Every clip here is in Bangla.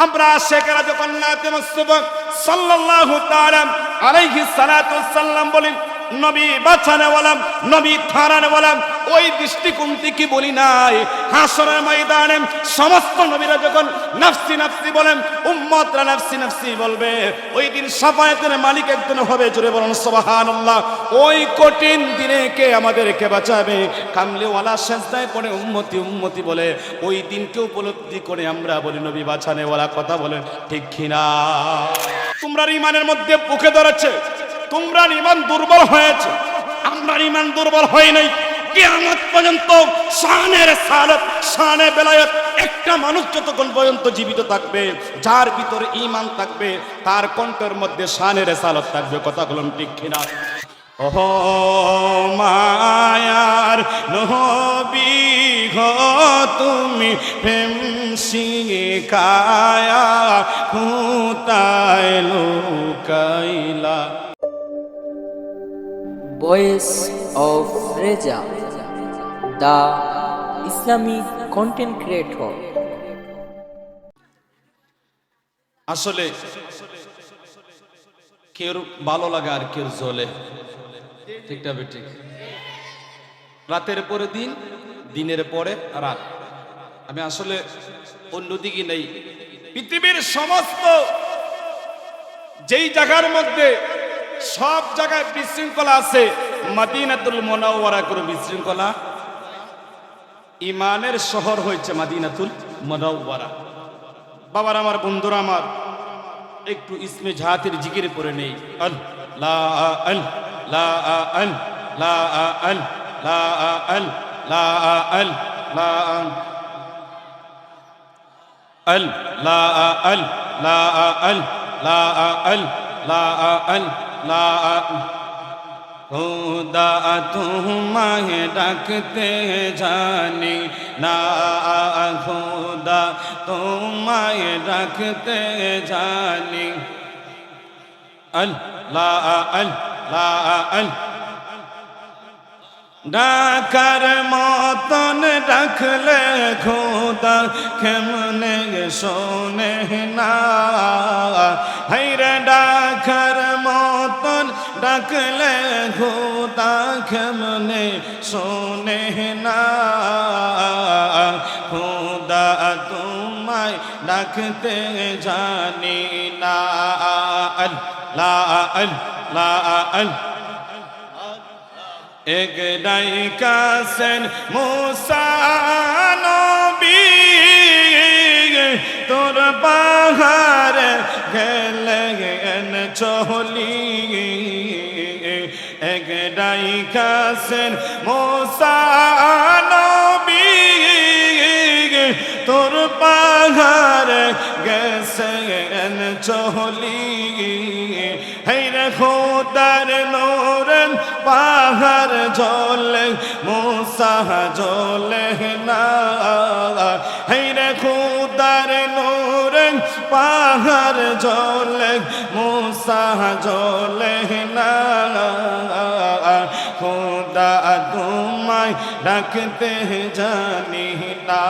আমরা আশিকেরা যখন নাতে মুস্তাফা সাল্লাল্লাহু তাআলা আলাইহি সাল্লাতু ওয়াসাল্লাম বলেন নবী বাঁচানেওয়ালা, নবী থারানেওয়ালা, ওই দৃষ্টিকোণ থেকে বলি নাই। হাসরের ময়দানে সমস্ত নবীরা যখন নাফসি নাফসি বলেন, উম্মতরা নাফসি নাফসি বলবে, ওই দিন শাফায়াতের মালিক একজন হবে, জোরে বলুন সুবহানাল্লাহ। ওই কঠিন দিনে কে আমাদেরকে বাঁচাবে? কামলিওয়ালা সেজদায় পড়ে উম্মতি উম্মতি বলে ওই দিনকে উপলব্ধি করে আমরা বলি নবী বাঁচানেওয়ালা। কথা বলেন ঠিক কিনা? তোমরা ইমানের মধ্যে বুকে ধরেছে, তোমরা ইমান দুর্বল হয়েছে, আমরা ইমান দুর্বল হয় নাই। কিয়ামত পর্যন্ত শানের সালাত, শানে বেলায়েত একটা মানুষ যতক্ষণ পর্যন্ত জীবিত থাকবে, যার ভিতরে ঈমান থাকবে, তার কণ্ঠের মধ্যে শানের সালাত থাকবে। কথা বলুন ঠিক কিনা? ওহো মায়ার নবী গো তুমি প্রেম শিখায়া কোথায় লুকাইলা। Voice of Reza, the Islamic content creator. আসলে কেউ ভালো লাগে আর কেউ জ্বলে, ঠিকটা ঠিক। রাতের পরে দিন, দিনের পরে রাত। আমি আসলে অন্যদিকে নেই। পৃথিবীর সমস্ত যেই জায়গার মধ্যে সব জায়গায় বিশৃঙ্খলা আছে, মদিনাতুল মুনাওয়ারা কোনো বিশৃঙ্খলা। ইমানের শহর হয়েছে মদিনাতুল মুনাওয়ারা। বাবার আমার, বন্ধুরা আমার, একটু ইসমে জাহাতের জিকির পড়ে নেই। আল্লাহ আল্লাহ আল্লাহ আল্লাহ আল্লাহ আল্লাহ আল্লাহ আল্লাহ। খুদা তোমায় ডাকতে জানি না, খুদা তোমায় ডাকতে জানি। আল্লাহ আল্লাহ আল্লাহ। ডাকার মতন ডাকলে খোদা কেমনে শোনে না, হায়রে ডাকার মতন ডাকলে খোদা কেমনে শোনে না। খোদা তোমায় ডাকতে জানি না। আল্লাহ আল্লাহ আল্লাহ। এক ডাইকাছেন মুসা নবী, তোর পাহাড় গেলেন চলি। এক ডাইকাছেন মুসা নবী, তোর পাহাড় গেছেন চলি। হায়রে খোদার নূরেন পাহাড় জ্বলে, মুসা জ্বলে না। হায়রে খোদার নূরেন পাহাড় জ্বলে, মুসা জ্বলে না। খোদা তোমায় ডাকতে জানি না।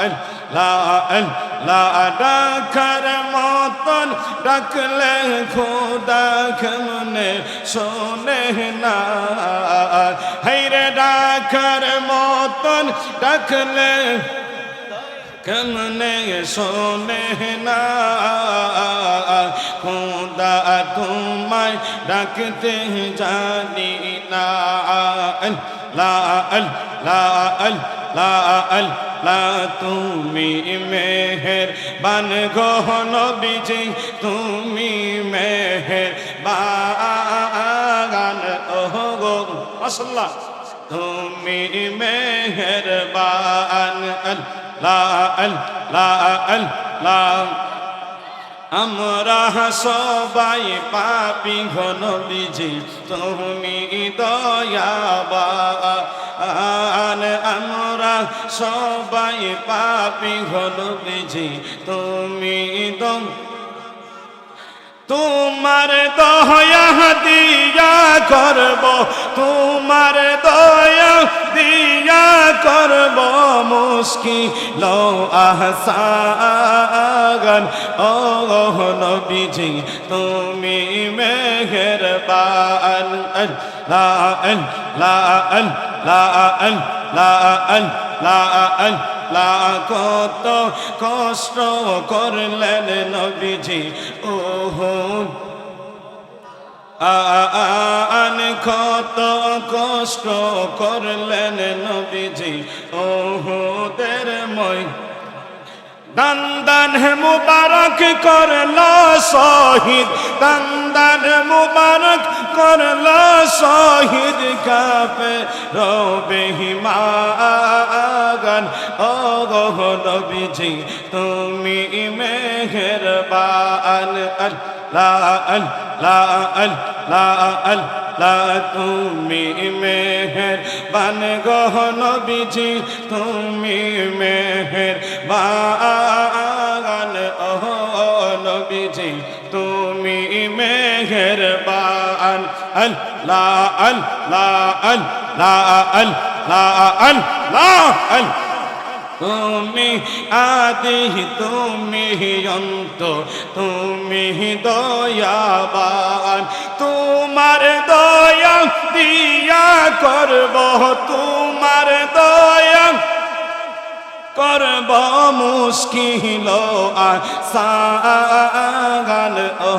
আল্লাহ আল্লাহ। ডাকার মতন ডাকলে খোদা কেমনে শোনে না। হায়রে ডাকার মতন ডাকলে কেমনে শোনে না। খোদা তোমায় ডাকতে জানি না। আল্লাহ আল্লাহ আল্লাহ আল্লাহ। তুমি মেহেরবান গো নবীজি, তুমি মেহেরবান ওহো গো মাশাআল্লাহ। তুমি মেহেরবান। আল্লাহ আল্লাহ আল্লাহ। আমরা সবাই পাপী গো নবীজি, তুমি দয়াবান। আমরা সবাই পাপী গো নবীজি, তুমি তোমার দয়া দিয়া করব, তোমার দয়া দিয়া দিয়া করব মুশকিল আহসান ও নবীজি তুমি মেহেরবান লা লা লা লা লা কত কষ্ট করলেন নবীজি ওহো আন কত কষ্ট করলেন নবীজি ওহুদের মই দান মুবারক করল শহীদ দান মুবারক করল শহীদ কাপে রবে হিমাগান ও গো নবীজি তুমি মেহেরবান আল্লাহ আল্লাহ তুমি মেহেরবান গো নবীজি তুমি মেহেরবান ও নবীজি তুমি মেহেরবান আল্লাহ তুমি আদি তুমি অন্ত তুমি দয়াবান তোমার দয়া দিয়া করব তোমার দয়া করব মুশকিল আসান ও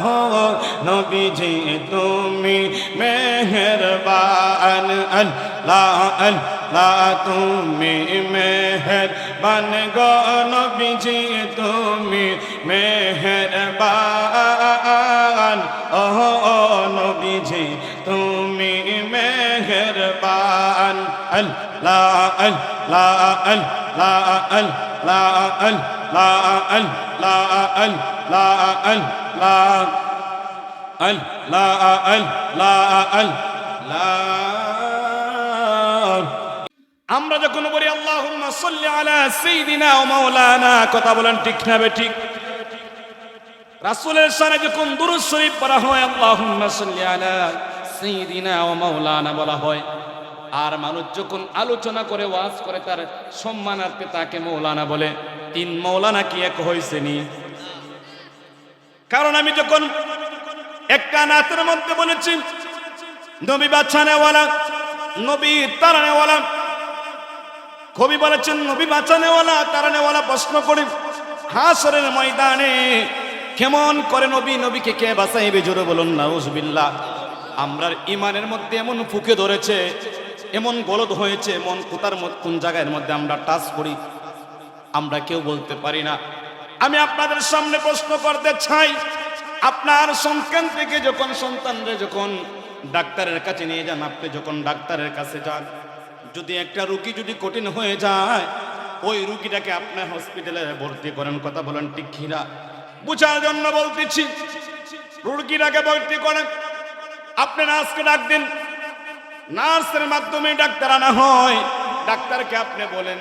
নবীজি তুমি মেহেরবান আল্লাহ আল্লাহ তুমি মেহেরবান গো নবীজি তুমি মেহেরবান ও নবীজি তুমি মেহেরবান আল্লাহ আল্লাহ আল্লাহ আল্লাহ আল্লাহ আল্লাহ আল্লাহ আল্লাহ আল্লাহ আমরা যখন বলি আল্লাহুম্মা সাল্লি আলা সাইয়্যিদিনা ওয়া মাওলানা কথা বলেন ঠিক না ঠিক রাসূলের শানে যখন দুরূদ শরীফ পড়া হয় আল্লাহুম্মা সাল্লি আলা সাইয়্যিদিনা ওয়া মাওলানা বলা হয় আর মানুষ যখন আলোচনা করে ওয়াজ করে তার সম্মানার্থে তাকে মৌলানা বলে তিন মৌলানা কি এক হয়েছে নি কারণ আমি যখন একটা নাতের মধ্যে বলেছি নবী বাঁচানেওয়ালা নবী তারানেওয়ালা কবি বলেছেন নবী বাঁচানেওয়ালা তারানেওয়ালা প্রশ্ন করি হাসরের ময়দানে কেমন করে নবীকে কে বাঁচাইবে জোরে বলুন নাউজুবিল্লাহ আমরার ইমানের মধ্যে এমন ফুকে ধরেছে এমন গলদ হয়েছে এমন কোন জায়গার মধ্যে আমরা টাচ করি আমরা কেউ বলতে পারি না আমি আপনাদের সামনে প্রশ্ন করতে চাই আপনার সন্তান থেকে যখন সন্তানরে যখন ডাক্তারের কাছে নিয়ে যান আপনি যখন ডাক্তারের কাছে যান যদি একটা রোগী যদি কঠিন হয়ে যায় ওই রোগীটাকে আপনার হসপিটালে ভর্তি করেন কথা বলেন ঠিক কিনা বুঝার জন্য বলতেছি রোগীটাকে ভর্তি করেন আপনি নার্সকে ডাক দিন নার্সের মাধ্যমে ডাক্তার আনা হয় ডাক্তারকে আপনি বলেন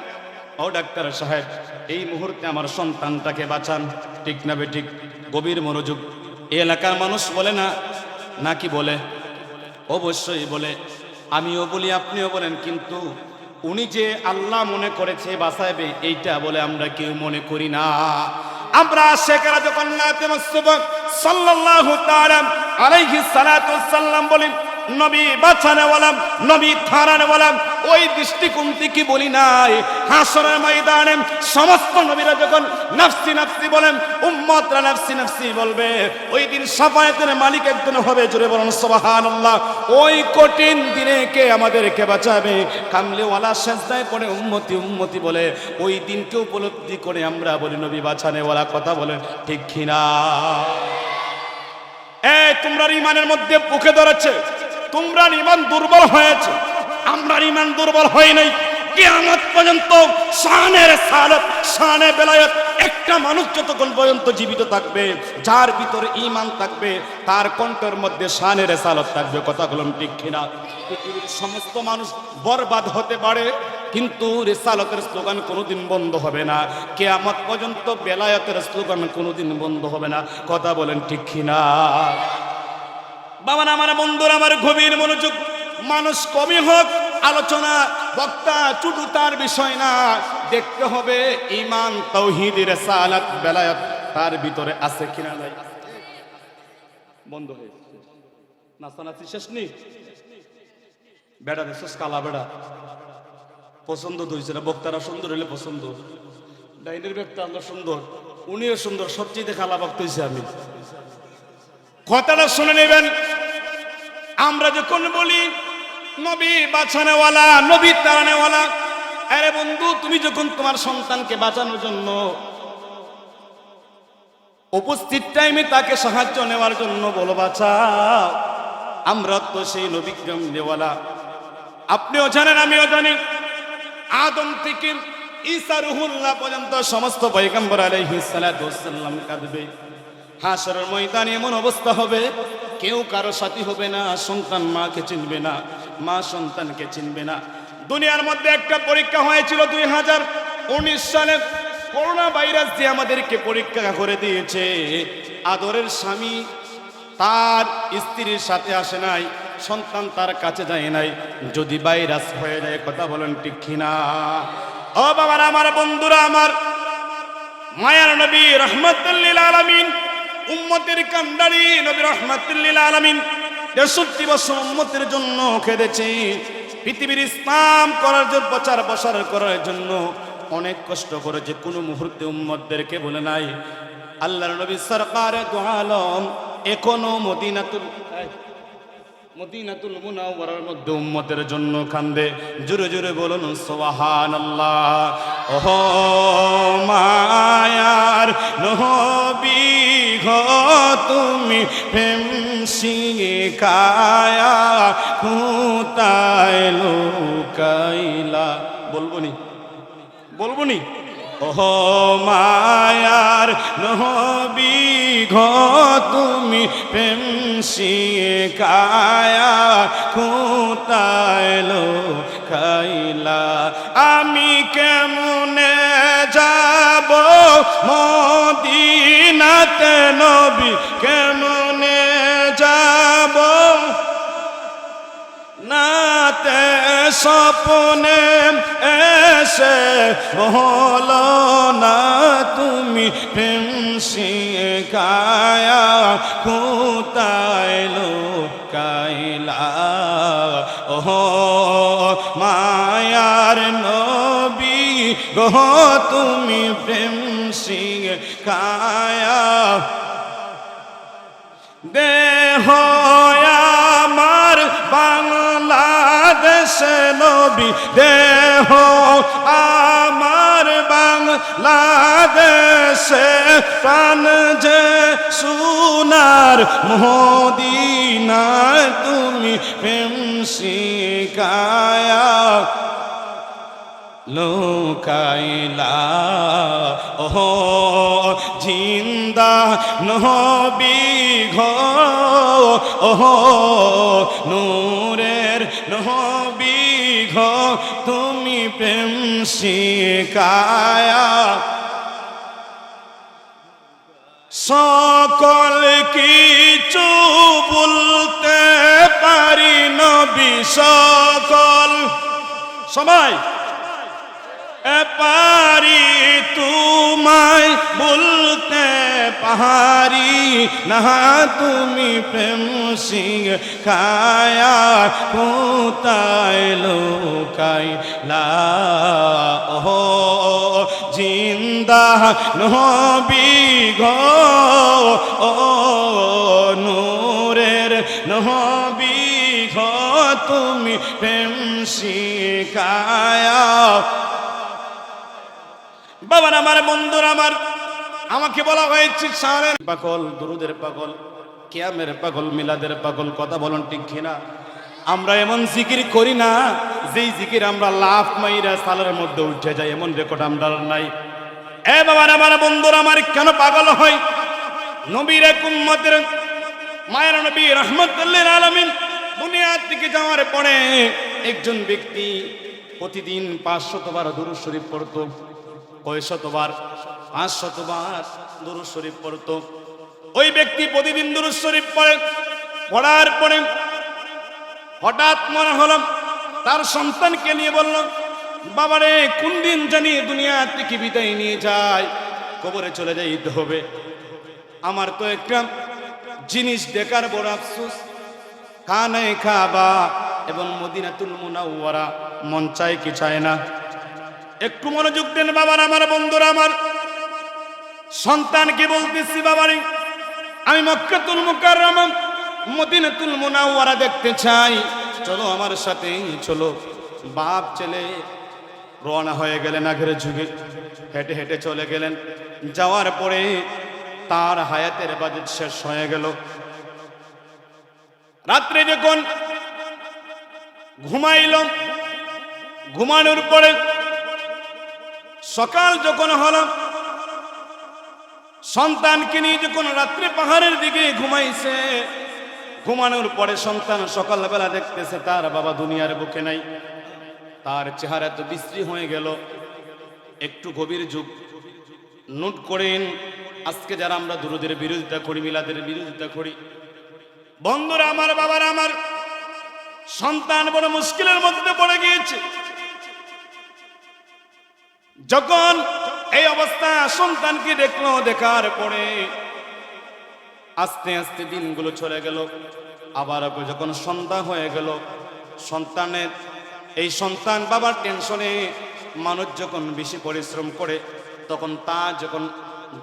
ও ডাক্তার সাহেব এই মুহূর্তে আমার সন্তানটাকে বাঁচান ঠিক না বেঠিক গভীর মনোযোগ এই এলাকার মানুষ বলে না নাকি বলে অবশ্যই বলে আমিও বলি আপনিও বলেন কিন্তু উনি যে আল্লাহ মনে করেছে বাঁচাবে এইটা বলে আমরা কেউ মনে করি না আমরা শেখরা যখন নাতে মুস্তফা সাল্লাল্লাহু তাআলা আলাইহি সালাতু ওয়াসাল্লাম বলেন নবী বাঁচানেওয়ালা নবী থারানেওয়ালা ওই দৃষ্টিকোণ থেকে বলি নাই হাসরের ময়দানে সমস্ত নবীরা যখন নাফসি নাফসি বলেন উম্মতরা নাফসি নাফসি বলবে ওই দিন শাফায়াতের মালিক একজন হবে জোরে বলুন সুবহানাল্লাহ ওই কঠিন দিনে কে আমাদেরকে বাঁচাবে কামলিওয়ালা সেজদায় পড়ে উম্মতি উম্মতি বলে ওই দিনকে উপলব্ধি করে আমরা বলি নবী বাঁচানেওয়ালা কথা বলেন ঠিক কিনা তোমরা ইমানের মধ্যে বুকে ধরেছে তোমরা ইমান দুর্বল হয়েছে আমরা ইমান দুর্বল হয় নাই কিয়ামত পর্যন্ত শানের সালাত শানে বেলায়েত একটা মানুষ যতক্ষণ পর্যন্ত জীবিত থাকবে যার ভিতরে ঈমান থাকবে তার কণ্ঠের মধ্যে শানের সালাত থাকবে কথাগুলো ঠিক কিনা পৃথিবীর সমস্ত মানুষ বরবাদ হতে পারে কিন্তু রিসালাতের স্লোগান কোনোদিন বন্ধ হবে না কিয়ামত পর্যন্ত বেলায়েতের স্লোগান কোনোদিন বন্ধ হবে না কথা বলেন ঠিক কিনা বাবা আমার বন্ধুরা আমার গভীর মনোযোগ মানুষ কবি হোক আলোচনা বক্তা শুধু তার বিষয় না, দেখতে হবে ঈমান তাওহীদ রিসালাত বেলায়াত তার ভিতরে আছে কিনা নাই। বন্ধ হয়ে নাস্তানাস্তি শেষ নেই, বেড়া শেষ কালা বেড়া পছন্দ হয়েছে না, বক্তারা সুন্দর হলে পছন্দ, ডাইনের ব্যক্তি আমরা সুন্দর, উনিও সুন্দর, সবচেয়ে খালা বক্ত হয়েছে আমি। কথাটা শুনে নেবেন, আমরা যখন বলি নবী বাঁচানেওয়ালা, নবী তাড়ানেওয়ালা, আরে বন্ধু তুমি যখন তোমার সন্তানকে বাঁচানোর জন্য উপস্থিত টাইমে তাকে সাহায্য নেওয়ার জন্য বলো বাঁচাও, আমরা তো সেই নবী দেওয়ালা। আপনিও জানেন আমিও জানি, আদম থেকে ঈসা রুহুল্লাহ পর্যন্ত সমস্ত পয়গম্বর আলাইহিস সালাতু ওয়াস সালাম কাঁদবে। হাশরের ময়দানে এমন অবস্থা হবে, কেউ কারো সাথী হবে না, সন্তান মাকে চিনবে না, মা সন্তানকে চিনবে না। দুনিয়ার মধ্যে একটা পরীক্ষা হয়েছিল 2019 সালে, করোনা ভাইরাস দিয়ে আমাদেরকে পরীক্ষা করে দিয়েছে। আদরের স্বামী তার স্ত্রীর সাথে আসে নাই, সন্তান তার কাছে যায় নাই, যদি ভাইরাস হয়ে যায়, কথা বলেন ঠিক কিনা? ও বাবারা আমার, বন্ধুরা আমার, মায়ার নবী রাহমাতুল লিল আলামিন, উম্মতের কান্ডারি নবী রাহমাতুল লিল আলামিন 63 বছর উম্মতের জন্য কেঁদেছে। পৃথিবীর ইসলাম করার জন্য, প্রচার প্রসার করার জন্য অনেক কষ্ট করেছে, কোনো মুহূর্তে উম্মতদেরকে বলে নাই। আল্লাহর নবী সরকারে দু আলম এখনো মদিনাতুল মুনাওয়ারার মধ্যে উম্মতের জন্য কান্দে। জোরে জোরে বলুন সুবহানাল্লাহ। ওহো মায়ার নবী গো তুমি প্রেম শিখায়া কোথায় লুকাইলা, বলবো নি ওহো মায়ার নবী গো তুমি প্রেম শিখায়া কোথায় লুকাইলা, আমি কেমনে যাব মদিনাতে নবী কেমনে যাব, নাতে স্বপ্নে এসে বলো না তুমি প্রেম শিখায়া কোথায় লুকাইলা, ওহো মায়ার নবী গো তুমি প্রেম শিখায়া, দেহ আমার বাংলাদেশে নবী, দেহ আমার বাংলাদেশে, প্রাণ যে সোনার মদিনায় তুমি প্রেম শিখায়া লুকাইলা, ওহো জিন্দা নবী গো, ওহো নূরের নবী গো তুমি প্রেম শিখায়া, সকল কিছু বলতে পারি নবী, সকল সময় পারি তোমায় বলতে পারি না, তুমি প্রেম শিখায়া কোথায় লুকাইলা, ওহো জিন্দা নবী গো, ও নূরের নবী গো তুমি প্রেম শিখায়া। বাবার আমার, বন্ধুর আমার, আমাকে বলা হয়েছে শানের পাগল, দুরুদের পাগল, কিয়ামের পাগল, মিলাদের পাগল, কথা বলুন ঠিক কিনা? আমরা এমন জিকির করি না যেই জিকির আমরা লাফ মাইরা সালের মধ্যে উঠে যায়, এমন রেকর্ড আমরা নাই। এ বাবার আমার, বন্ধুর আমার, কেন পাগল হয়? নবীর এক উম্মতের মায়ের নবী রাহমাতুল লিল আলামিন দুনিয়া থেকে যাওয়ার পরে একজন ব্যক্তি প্রতিদিন 500 বার দুরূদ শরীফ পড়তো। কয়শতবার? 500 বার দুরূদ শরীফ পড়তো। ওই ব্যক্তি প্রতিদিন দুরূদ শরীফ পড়ার পরে হঠাৎ মনে হলো তার সন্তানকে নিয়ে বলল, বাবারে কোন দিন জানি দুনিয়া থেকে বিদায় নিয়ে যায়, কবরে চলে যাইতে হবে। আমার তো একটা জিনিস দেখার বড় আফসোস, খানে কাবা এবং মদিনাতুল মুনাওয়ারা মন চায় কি চায় না? একটু মনোযোগ দেন বাবার, আমার বন্ধুরা, আমার সন্তানকে বলতেছি, বাবারে আমি মক্কাতুল মুকাররমা মদিনাতুল মুনাওয়ারা দেখতে চাই, চলো আমার সাথে চলো। বাপ ছেলে রওনা হয়ে গেলেন আগের যুগে, হেঁটে হেঁটে চলে গেলেন। যাওয়ার পরে তার হায়াতের বাজেট শেষ হয়ে গেল। রাত্রে যখন ঘুমাইল, ঘুমানোর পরে সকাল যখন হলো, সন্তানকে নিয়ে যখন রাত্রে পাহাড়ের দিকে ঘুমাইছে, ঘুমানোর পরে সন্তান সকালবেলা দেখতেছে তার বাবা দুনিয়ার বুকে নাই। তার চেহারা তো বিশ্রী হয়ে গেল। একটু গভীর যুগ নোট করেন, আজকে যারা আমরা দুরুদের বিরোধিতা করি, মিলাদের বিরোধিতা করি, বন্ধুরা আমার, বাবার আমার, সন্তান বড় মুশকিলের মধ্যে পড়ে গিয়েছে। যখন এই অবস্থা সন্তানকে দেখলো, দেখার পরে আস্তে আস্তে দিনগুলো চলে গেল। আবার যখন সন্ধ্যা হয়ে গেল, সন্তানের এই সন্তান বাবার টেনশনে, মানুষ যখন বেশি পরিশ্রম করে তখন তা যখন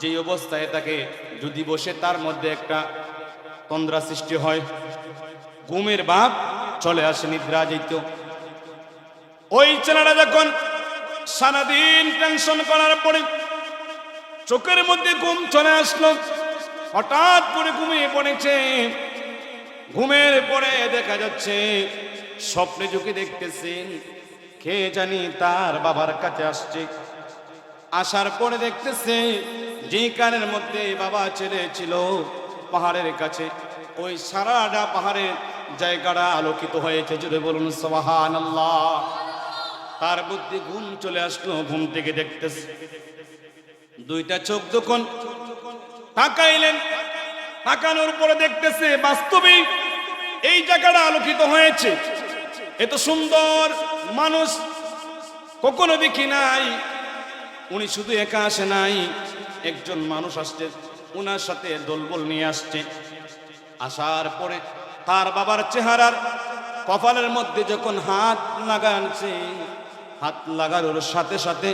যে অবস্থায় থাকে, যদি বসে তার মধ্যে একটা তন্দ্রা সৃষ্টি হয়, ঘুমের ভাব চলে আসে, নিদ্রা যেত। ওই ছেলেটা যখন সারাদিন টেনশন করার পরে চোখের মধ্যে ঘুম চলে আসলো, হঠাৎ করে ঘুমিয়ে পড়েছে। ঘুমের পরে দেখা যাচ্ছে স্বপ্নে যুগে দেখতেছেন কে জানি তার বাবার কাছে আসছে। আসার পরে দেখতেছে যে কানের মধ্যে বাবা ছেলে ছিল পাহাড়ের কাছে, ওই সারাটা পাহাড়ের জায়গাটা আলোকিত হয়েছে। জুড়ে বলুন সুবহানাল্লাহ। তার বুদ্ধি ঘুম চলে আসলো, ঘুম থেকে দেখতেছে দুইটা চোখ যখন তাকাইলেন, তাকানোর পরে দেখতেছে বাস্তবে এই জায়গাটা আলোকিত হয়েছে। এত সুন্দর মানুষ কখনো দেখি নাই। উনি শুধু একা আসে নাই, একজন মানুষ আসছে, উনার সাথে দলবল নিয়ে আসছে। আসার পরে তার বাবার চেহারার কপালের মধ্যে যখন হাত লাগাচ্ছে, হাত লাগানোর সাথে সাথে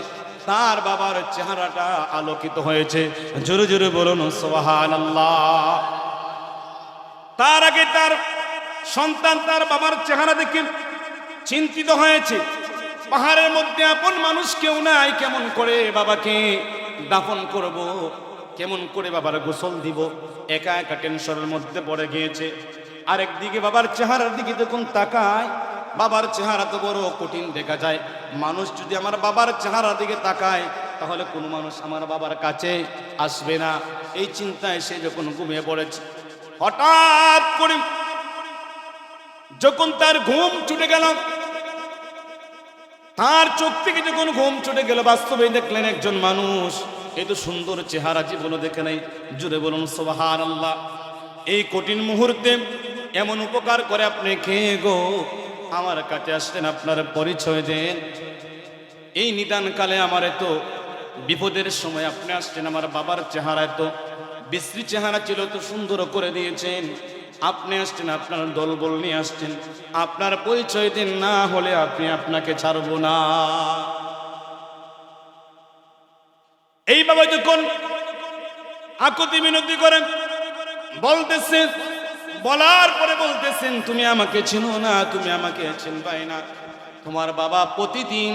তার বাবার চেহারাটা আলোকিত হয়েছে। জোরে জোরে বলুন সুবহানাল্লাহ। তার আগে তার সন্তান তার বাবার চেহারা দেখে চিন্তিত হয়েছে, পাহাড়ের মধ্যে আপন মানুষ কেউ নাই, কেমন করে বাবাকে দাফন করব, কেমন করে বাবার গোসল দিব, একা একা টেনশনের মধ্যে পড়ে গিয়েছে। আরেকদিকে বাবার চেহারার দিকে যখন তাকায়, বাবার চেহারা তো বড় কঠিন দেখা যায়। মানুষ যদি আমার বাবার চেহারার দিকে তাকায় তাহলে কোনো মানুষ আমার বাবার কাছে আসবে না। এই চিন্তায় সে যখন ঘুমিয়ে পড়েছে, হঠাৎ করে যখন তার ঘুম ছুটে গেল, তার চোখ থেকে যখন ঘুম ছুটে গেল, বাস্তবে দেখলেন একজন মানুষ। এই তো সুন্দর চেহারা জীবনে দেখে নাই। জুড়ে বলুন সুবহানাল্লাহ। এই কঠিন মুহূর্তে এমন উপকার করে আপনি কে গো, আমার কাছে আসলেন, আপনার পরিচয় দেন। এই নিদান কালে আমার এত বিপদের সময় আপনি আসছেন, আমার বাবার চেহারা এত বিশ্রী চেহারা ছিল, তো সুন্দর করে দিয়েছেন। আপনি আসছেন, আপনার দলবল নিয়ে আসছেন, আপনার পরিচয় দিন, না হলে আপনাকে ছাড়বো না। এই বাবা যখন আকুতি মিনতি করেন, বলতেছেন, বলার পরে বলতেছেন, তুমি আমাকে চিনো না, তুমি আমাকে চিনবাই না। তোমার বাবা প্রতিদিন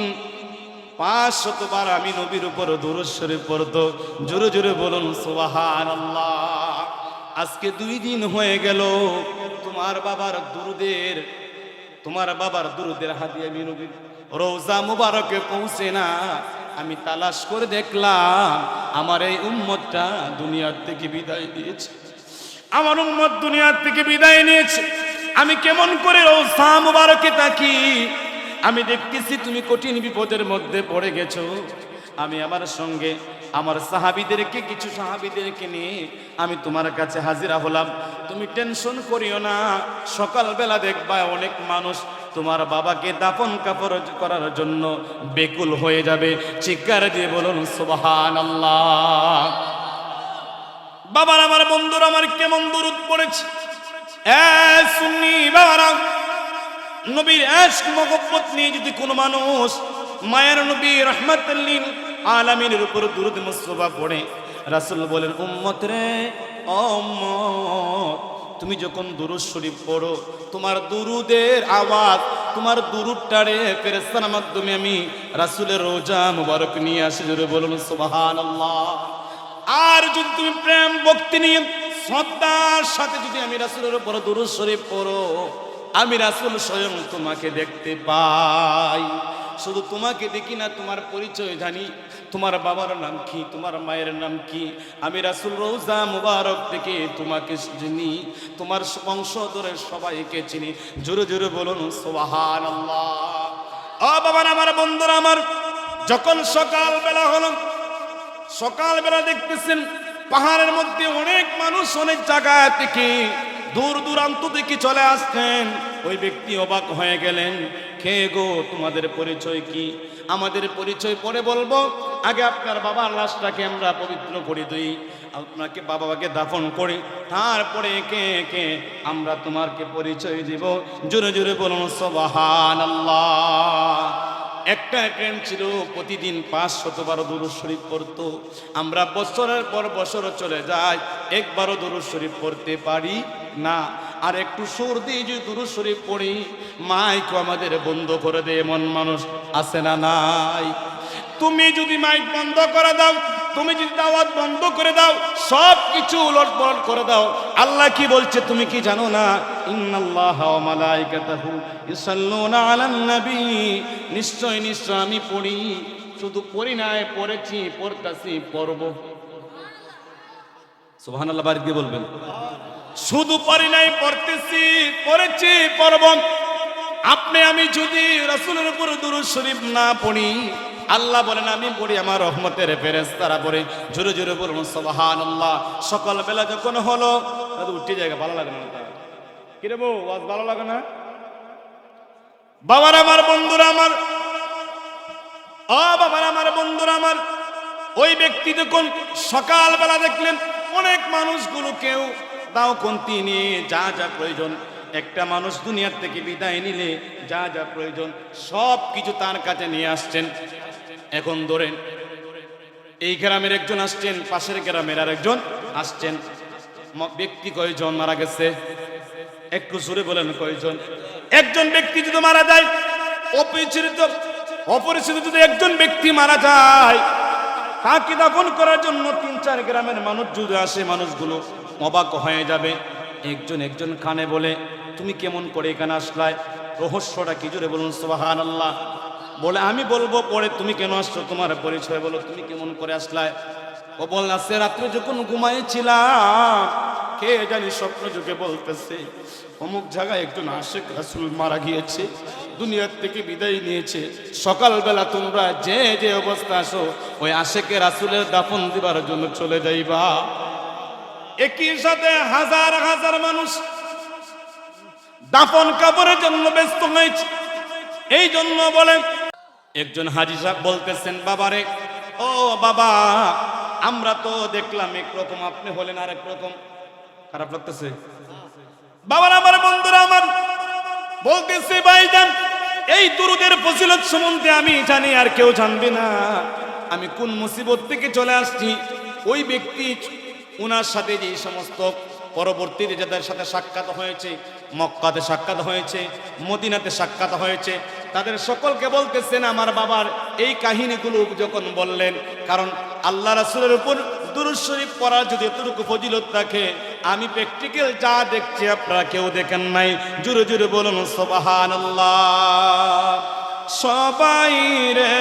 500 বার আমি নবীর উপর দুরূদ শরীফ পড়তো। জোরে জোরে বলুন সুবহানাল্লাহ। আজকে 2 দিন হয়ে গেল তোমার বাবার দুরুদের হাদিয়া আমি নবীর রওজা মুবারকে পৌঁছে না। আমি তালাশ করে দেখলাম আমার এই উম্মতটা দুনিয়ার থেকে বিদায় দিয়েছে, আমার উম্মত দুনিয়ার থেকে বিদায় নিয়েছে। আমি কেমন করে রওজা মুবারকে তাকি, আমি দেখতেছি তুমি কঠিন বিপদের মধ্যে পড়ে গেছো। আমি আমার সঙ্গে আমার সাহাবীদেরকে, কিছু সাহাবীদেরকে নিয়ে আমি তোমার কাছে হাজিরা হলাম। তুমি টেনশন করিও না, সকালবেলা দেখবা অনেক মানুষ তোমার বাবাকে দাফন কাফন করার জন্য বেকুল হয়ে যাবে। চিৎকার দিয়ে বলুন সুবহানাল্লাহ। বাবার আমার বন্ধুরা আমার কেমন দরুদ পড়েছে সুন্নি বাবারা। নবীর ইশক মহব্বত নিয়ে যদি কোনো মানুষ মায়ের নবী রাহমাতুল লিল আলামিনের উপর দুরূদ মুস্তফা পড়ে, রাসূল বলেন উম্মত রে উম্মত, তুমি যখন দুরূদ শরীফ পড়ো তোমার দুরুদের আওয়াজ, তোমার দুরুদটারে ফেরেশতার মাধ্যমে আমি রাসূলের রোজা মুবারক নিয়ে আসি। জোরে বলুন সুবহানাল্লাহ। আর যদি তুমি প্রেম ভক্তি নিয়ে শ্রদ্ধার সাথে যদি আমি রাসূলের উপর দুরূদ শরীফ পড়ো, আমি রাসূল স্বয়ং তোমাকে দেখতে পাই। শুধু তোমাকে দেখি না, তোমার পরিচয় জানি, তোমার বাবার নাম কি, তোমার মায়ের নাম কি। আমি রাসূল রওজা মুবারক থেকে তোমাকে চিনি, তোমার বংশধরের সবাইকে চিনি। জোরে জোরে বলুন সুবহানাল্লাহ। ও বাবা আমার বন্ধুরা আমার, যখন সকালবেলা হলো, সকালবেলা দেখতেছেন পাহাড়ের মধ্যে অনেক মানুষ অনেক জায়গা থেকে দূর দূরান্ত থেকে চলে আসছেন। ওই ব্যক্তি অবাক হয়ে গেলেন, কে গো, তোমাদের পরিচয় কি? আমাদের পরিচয় পরে বলবো, আগে আপনার বাবার লাশটাকে আমরা পবিত্র করে দিই, আপনাকে বাবাকে দাফন করি, তারপরে কে কে আমরা তোমাকে পরিচয় দিব। জোরে জোরে বলুন সুবহানাল্লাহ। একটা ট্রেন ছিল, প্রতিদিন 500 দুরূদ শরীফ পড়তো। আমরা বছরের পর বছর চলে যাই, একবারও দুরূদ শরীফ পড়তে পারি না। আর একটু সুর দিয়ে যদি দুরূদ শরীফ পড়ি, মাইক আমাদের বন্ধ করে দেয়। এমন মানুষ আছে না নাই? তুমি যদি মাইক বন্ধ করে দাও, তুমি যদি দাওয়াত বন্ধ করে দাও, সব কিছু উলটপালট করে দাও, আল্লাহ কি বলছে তুমি কি জানো না? ইন্নাল্লাহা ওয়া মালাইকাতাহু ইউসাল্লুনা আলান নবী। নিশ্চয় নিশ্চয় আমি পড়ি, শুধু পড়ি নাই, পড়েছি, পড়তাছি, পড়ব। সুবহানাল্লাহ বাড়ি দিয়ে বলবেন। শুধু পড়ি নাই, পড়তেছি, পড়েছি, পড়ব। আপনি আমি যদি রাসূলের উপর দুরূদ শরীফ না পড়ি, আল্লাহ বলেন আমি পড়ি, আমার রহমতের ফেরেশতারা পড়ে। জোরে জোরে বলুন সুবহানাল্লাহ। সকালবেলা যখন হলো, উঠে জায়গা ভালো লাগে না, কি রে বউ, আজ ভালো লাগে না? বাবার আমার বন্ধুরা আমার, বাবার আমার বন্ধুরা আমার, ওই ব্যক্তি যখন সকালবেলা দেখলেন অনেক মানুষগুলো কেউ দাও কন্তি নিয়ে যা যা প্রয়োজন, একটা মানুষ দুনিয়ার থেকে বিদায় নিলে যা যা প্রয়োজন সব কিছু তার কাছে নিয়ে আসছেন। এখন ধরেন এই গ্রামের একজন আসছেন, পাশের গ্রামের আর একজন আসছেন। ব্যক্তি কয়জন মারা গেছে? একটু জোরে বলেন কয়জন? একজন ব্যক্তি যদি মারা যায়, অপরিচিত যদি একজন ব্যক্তি মারা যায়, তাকে দাফন করার জন্য 3-4 গ্রামের মানুষ যদি আসে, মানুষগুলো অবাক হয়ে যাবে। একজন একজন কানে বলে, তুমি কেমন করে এখানে আসলাই? রহস্যটা কি? জোরে বলুন সুবহানাল্লাহ। বলে আমি বলবো পরে, তুমি কেন আসছো, তোমার পরিচয় বলো, তুমি কেমন করে আসলাই? ও বলল সে রাত্রে যখন ঘুমাইছিলাম, কে জানি স্বপ্ন যুগে বলতেছে অমুক জায়গায় একজন আশিক রাসূল মারা গিয়েছে, দুনিয়ার থেকে বিদায় নিয়েছে। সকালবেলা তোমরা যে যে অবস্থা আসো, ওই আশিকে রাসূলের দাফন দিবার জন্য চলে যাইবা। একই সাথে হাজার হাজার মানুষ দাফন কাপড়ের জন্য ব্যস্ত হয়েছে। এই জন্য বলে একজন হাজী সাহেব বলতেছেন, বাবারে, ও বাবা, আমরা তো দেখলাম একরকম, আপনি হলেন আরেক রকম। খারাপ লাগতেছে? বাবার আমার বন্ধুরা আমার বলতেছে, ভাইজান, এই দুরুদের ফজিলত সম্বন্ধে আমি জানি, আর কেউ জানবে না। আমি কোন মুসিবত থেকে চলে আসছি। ওই ব্যক্তি ওনার সাথে যে সমস্ত পরবর্তীতে যাদের সাথে সাক্ষাৎ হয়েছে, মক্কাতে সাক্ষাৎ হয়েছে, মদিনাতে সাক্ষাৎ হয়েছে, তাদের সকলকে বলতেছেন আমার বাবার এই কাহিনীগুলো যখন বললেন, কারণ আল্লাহ রাসূলের উপর দুরূদ শরীফ পড়ার যদি এতটুকু ফজিলত থাকে, আমি প্র্যাকটিক্যাল যা দেখছি আপনারা কেউ দেখেন নাই। জোরে জোরে বলুন সুবহানাল্লাহ। সবাই রে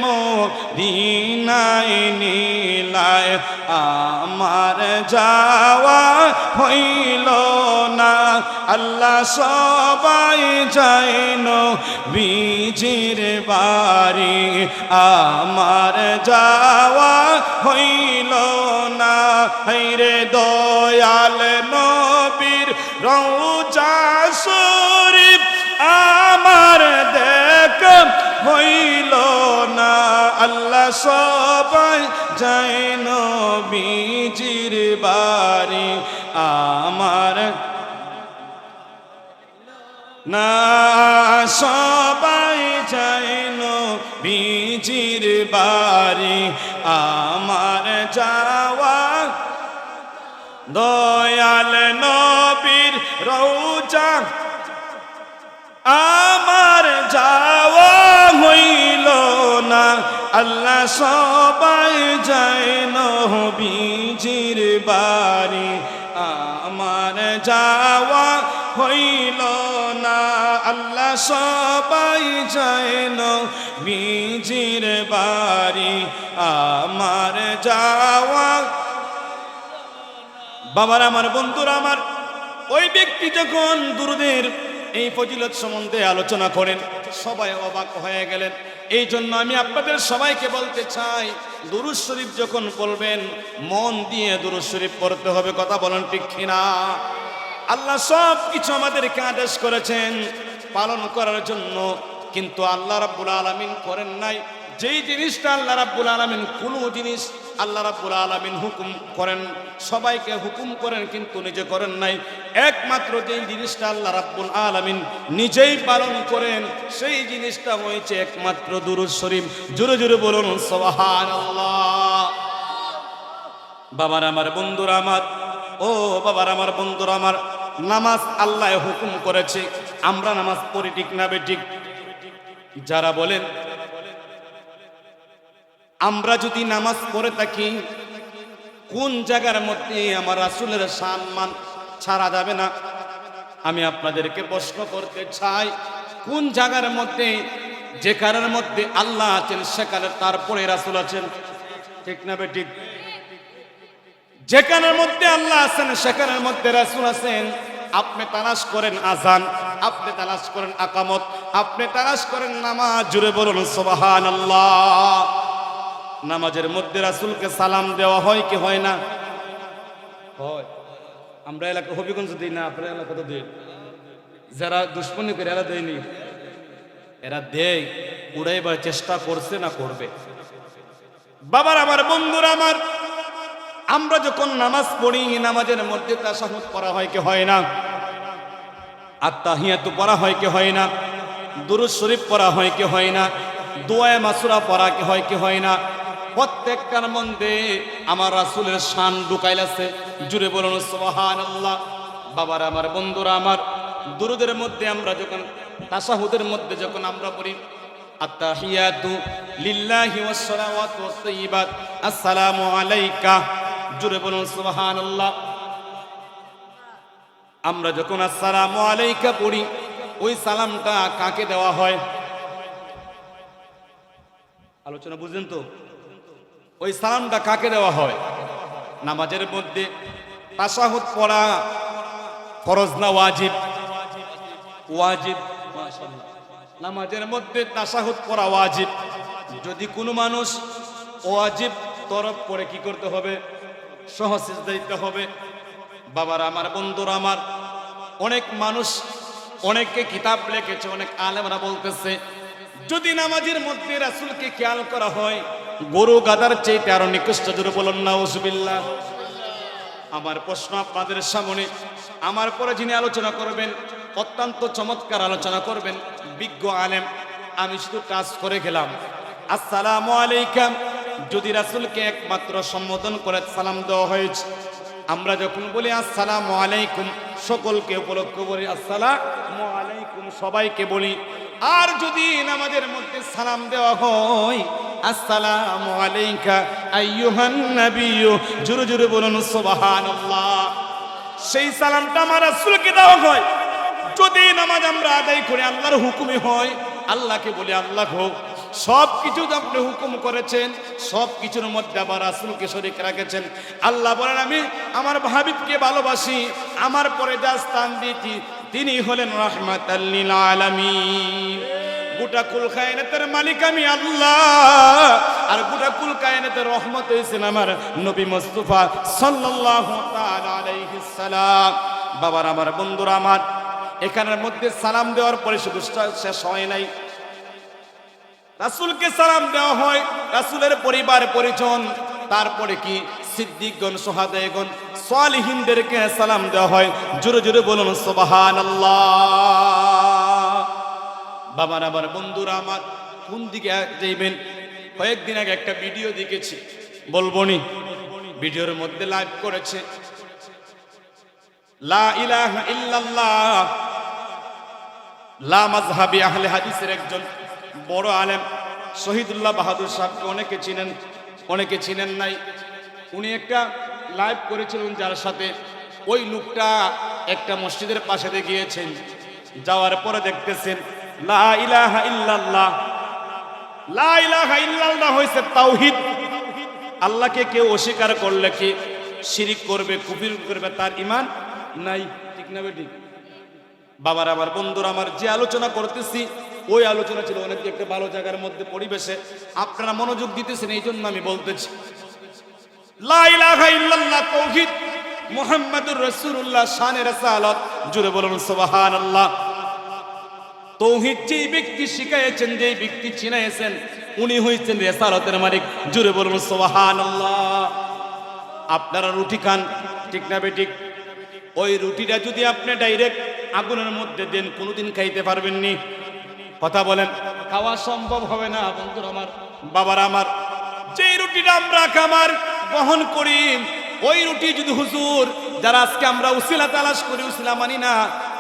মদিনায় নিলায়, আমার যাওয়া হইল না। আল্লাহ সবাই যাইন বিজির বাড়ি, আমার যাওয়া হইল না। হায়রে দয়াল নবীর রওজা শরীফ আমার দেখ হইল না আল্লাহ সবাই যায় নবীজির বাড়ি আমার না সবাই যায় নবীজির বাড়ি আমার যাওয়া দয়াল নবীর রওজা আমার যাওয়া হইল না আল্লাহ সবাই যায় নবীজির বাড়ি আমার যাওয়া হইল না আল্লাহ সবাই যায় নবীজির বাড়ি আমার যাওয়া বাবার আমার বন্ধুরা আমার ওই ব্যক্তি যখন দুরুদের এই ফজিলত সম্বন্ধে আলোচনা করেন সবাই অবাক হয়ে গেলেন। এই জন্য আমি আপনাদের সবাইকে বলতে চাই দুরূদ শরীফ যখন বলবেন মন দিয়ে দুরূদ শরীফ পড়তে হবে। কথা বলেন ঠিক কিনা? আল্লাহ সব কিছু আমাদেরকে আদেশ করেছেন পালন করার জন্য, কিন্তু আল্লাহ রাব্বুল আলামিন করেন নাই যেই জিনিসটা আল্লাহ রাব্বুল আলামিন, কোনো জিনিস আল্লাহ রাব্বুল আলামিন হুকুম করেন, সবাইকে হুকুম করেন কিন্তু নিজে করেন নাই। একমাত্র যেই জিনিসটা আল্লাহ রাব্বুল আলামিন নিজেই পালন করেন সেই জিনিসটা হয়েছে একমাত্র দুরূদ শরীফ। জোরে জোরে বলুন সুবহানাল্লাহ। বাবার আমার বন্ধুরা আমার, ও বাবার আমার বন্ধুরা আমার, নামাজ আল্লাহ হুকুম করেছে, আমরা নামাজ পড়ি ঠিক না বেঠিক? যারা বলেন আমরা যদি নামাজ পড়ে থাকি কোন জায়গার মধ্যে আমার রাসূলের সম্মান ছাড়া যাবে না, আমি আপনাদেরকে প্রশ্ন করতে চাই কোন জায়গার মধ্যে, যেখানের মধ্যে আল্লাহ আছেন সেখানে তারপরে রাসূল আছেন, ঠিক না বেঠিক? যেখানের মধ্যে আল্লাহ আছেন সেখানের মধ্যে রাসূল আছেন। আপনি তালাশ করেন আযান, আপনি তালাশ করেন আকামত, আপনি তালাশ করেন নামাজ। জুড়ে বলুন সুবহানাল্লাহ। নামাজের মধ্যে রাসূলকে সালাম দেওয়া হয় কি হয় না? হয়। আমরা এলাকা হবিগঞ্জ দিই না, আপনার এলাকা তো দেয়। যারা দুশ্মনী করে এরা দেয়নি, এরা দেয়, উড়াইবার চেষ্টা করছে না করবে। বাবার আমার বন্ধুরা আমার, আমরা যখন নামাজ পড়ি নামাজের মধ্যে তাশাহুদ পড়া হয় কি হয় না? আত্তাহিয়াতু পড়া হয় কি হয় না? দুরূদ শরীফ পড়া হয় কি হয় না? দোয়া মাসুরা পড়া কি হয় কি হয় না? প্রত্যেকটার মধ্যে আমার রাসূলের শান ঢুকাইল আছে। জুড়ে বলুন সুবহানাল্লাহ। বাবার আমার বন্ধুরা আমার, দুরুদের মধ্যে আমরা যখন তাশাহুদের মধ্যে যখন আমরা পড়ি আত্তাহিয়াতু লিল্লাহি ওয়াস সালাওয়াতু ওয়াত তাইয়্যিবাত আসসালামু আলাইকা, জুড়ে বলুন সুবহানাল্লাহ। আমরা যখন আসসালামু আলাইকা পড়ি ওই সালামটা কাকে দেওয়া হয়? আলোচনা বুঝেন তো? ওই সালামটা কাকে দেওয়া হয়? নামাজের মধ্যে তাশাহুদ পড়া ফরজ না ওয়াজিব? ওয়াজিব। মাশাআল্লাহ। নামাজের মধ্যে তাশাহুদ পড়া ওয়াজিব। যদি কোনো মানুষ ওয়াজিব তরফ করে কি করতে হবে? সহসিজদা দিতে হবে। বাবার আমার বন্ধুরা আমার, অনেক মানুষ অনেকে কিতাব লিখেছে, অনেক আলেমরা বলতেছে যদি নামাজের মধ্যে রাসূলকে খেয়াল করা হয় গরু গাদার চাইতে আরো নিকৃষ্ট। জোরে বলুন নাউজুবিল্লাহ। আমার প্রশ্ন আপনাদের সামনে, আমার পরে যিনি আলোচনা করবেন অত্যন্ত চমৎকার আলোচনা করবেন, বিজ্ঞ আলেম। আমি শুধু টাচ করে গেলাম আসসালামু আলাইকুম। যদি রাসূলকে একমাত্র সম্বোধন করে সালাম দেওয়া হয়েছে, আমরা যখন বলি আসসালামু আলাইকুম সকলকে উপলক্ষ করি আসসালামু আলাইকুম, সবাইকে বলি। আর যদি নামাজের মধ্যে সালাম দেওয়া হয় আসসালামু আলাইকা আইয়ুহান নাবিয়্যু, জোরে জোরে বলুন সুবহানাল্লাহ। সেই সালামটা আমার রাসূলকে দেওয়া হয়। যদি নামাজ আমরা আদায় করে আল্লাহর হুকুমে হয়, আল্লাহকে বলি আল্লাহ হোক, সব কিছু আপনি হুকুম করেছেন, সব কিছুর মধ্যে আবার রাসূলকে শরীক রেখেছেন। আল্লাহ বলেন আমি আমার হাবিবকে ভালোবাসি, আমার পরে যা স্থান দিয়েছি তিনি হলেন রাহমাতাল লিল আলামিন। গোটা কুল কায়নাতের মালিক আমি আল্লাহ, আর গোটা কুল কায়নাতের রহমত হয়েছেন আমার নবী মুস্তাফা সাল্লাল্লাহু তাআলা আলাইহি সাল্লাম। বাবার আমার বন্ধুরা আমার, এখানের মধ্যে সালাম দেওয়ার পরে শুধু শেষ হয় নাই, রাসূলকে সালাম দেওয়া হয়, রাসূলের পরিবার পরিজন, তারপরে কি সিদ্দিকগণ, সুহাদাগণ, সালিহিনদেরকে সালাম দেওয়া হয়। জোরে জোরে বলুন সুবহানাল্লাহ। বাবার আমার বন্ধুরা আমার, কোন দিকে যাইবেন? কয়েকদিন আগে একটা ভিডিও দেখেছি, বলবো নি, ভিডিওর মধ্যে লাইভ করেছে লা ইলাহা ইল্লাল্লাহ লা মাযহাবি আহলে হাদিসের একজন বড় আলেম শহীদুল্লাহ বাহাদুর সাহেবকে অনেকে চিনেন, অনেকে চিনেন নাই। উনি একটা লাইভ করেছিলেন, যার সাথে ওই লোকটা একটা মসজিদের পাশে দিয়ে গিয়েছেন, যাওয়ার পরে দেখতেছেন লা ইলাহা ইল্লাল্লাহ, লা ইলাহা ইল্লাল্লাহ হইছে তাওহীদ। আল্লাহকে কেউ অস্বীকার করলে কি শিরিক করবে, কুফর করবে, তার ঈমান নাই, ঠিক না বেঠিক? বাবার আমার বন্ধুরা আমার, যে আলোচনা করতেছি ওই আলোচনা ছিল অনেক একটা ভালো জায়গার মধ্যে পরিবেশে, আপনারা মনোযোগ দিতেছেন এই জন্য আমি বলতেছি। লা ইলাহা ইল্লাল্লাহ তাওহীদ, মুহাম্মাদুর রাসূলুল্লাহ শানে রিসালাত, জুড়ে বলুন সুবহানাল্লাহ। তাওহীদ যেই ব্যক্তি শিখাইছেন, যেই ব্যক্তি চিনাইছেন, উনি হইছেন রিসালাতের মালিক, জুড়ে বলুন সুবহানাল্লাহ। আপনারা রুটি খান, ঠিক না বেঠিক? ওই রুটিটা যদি আপনি ডাইরেক্ট আগুনের মধ্যে দেন, কোনোদিন খাইতে পারবেন নি? কথা বলেন, খাওয়া সম্ভব হবে না। বন্ধুরা আমার, বাবার আমার, যেই রুটিটা আমরা খাবার বহন করি, ওই রুটি যদি হুজুর, যারা আজকে আমরা উসিলা তালাশ করি, উসিলা মানি না,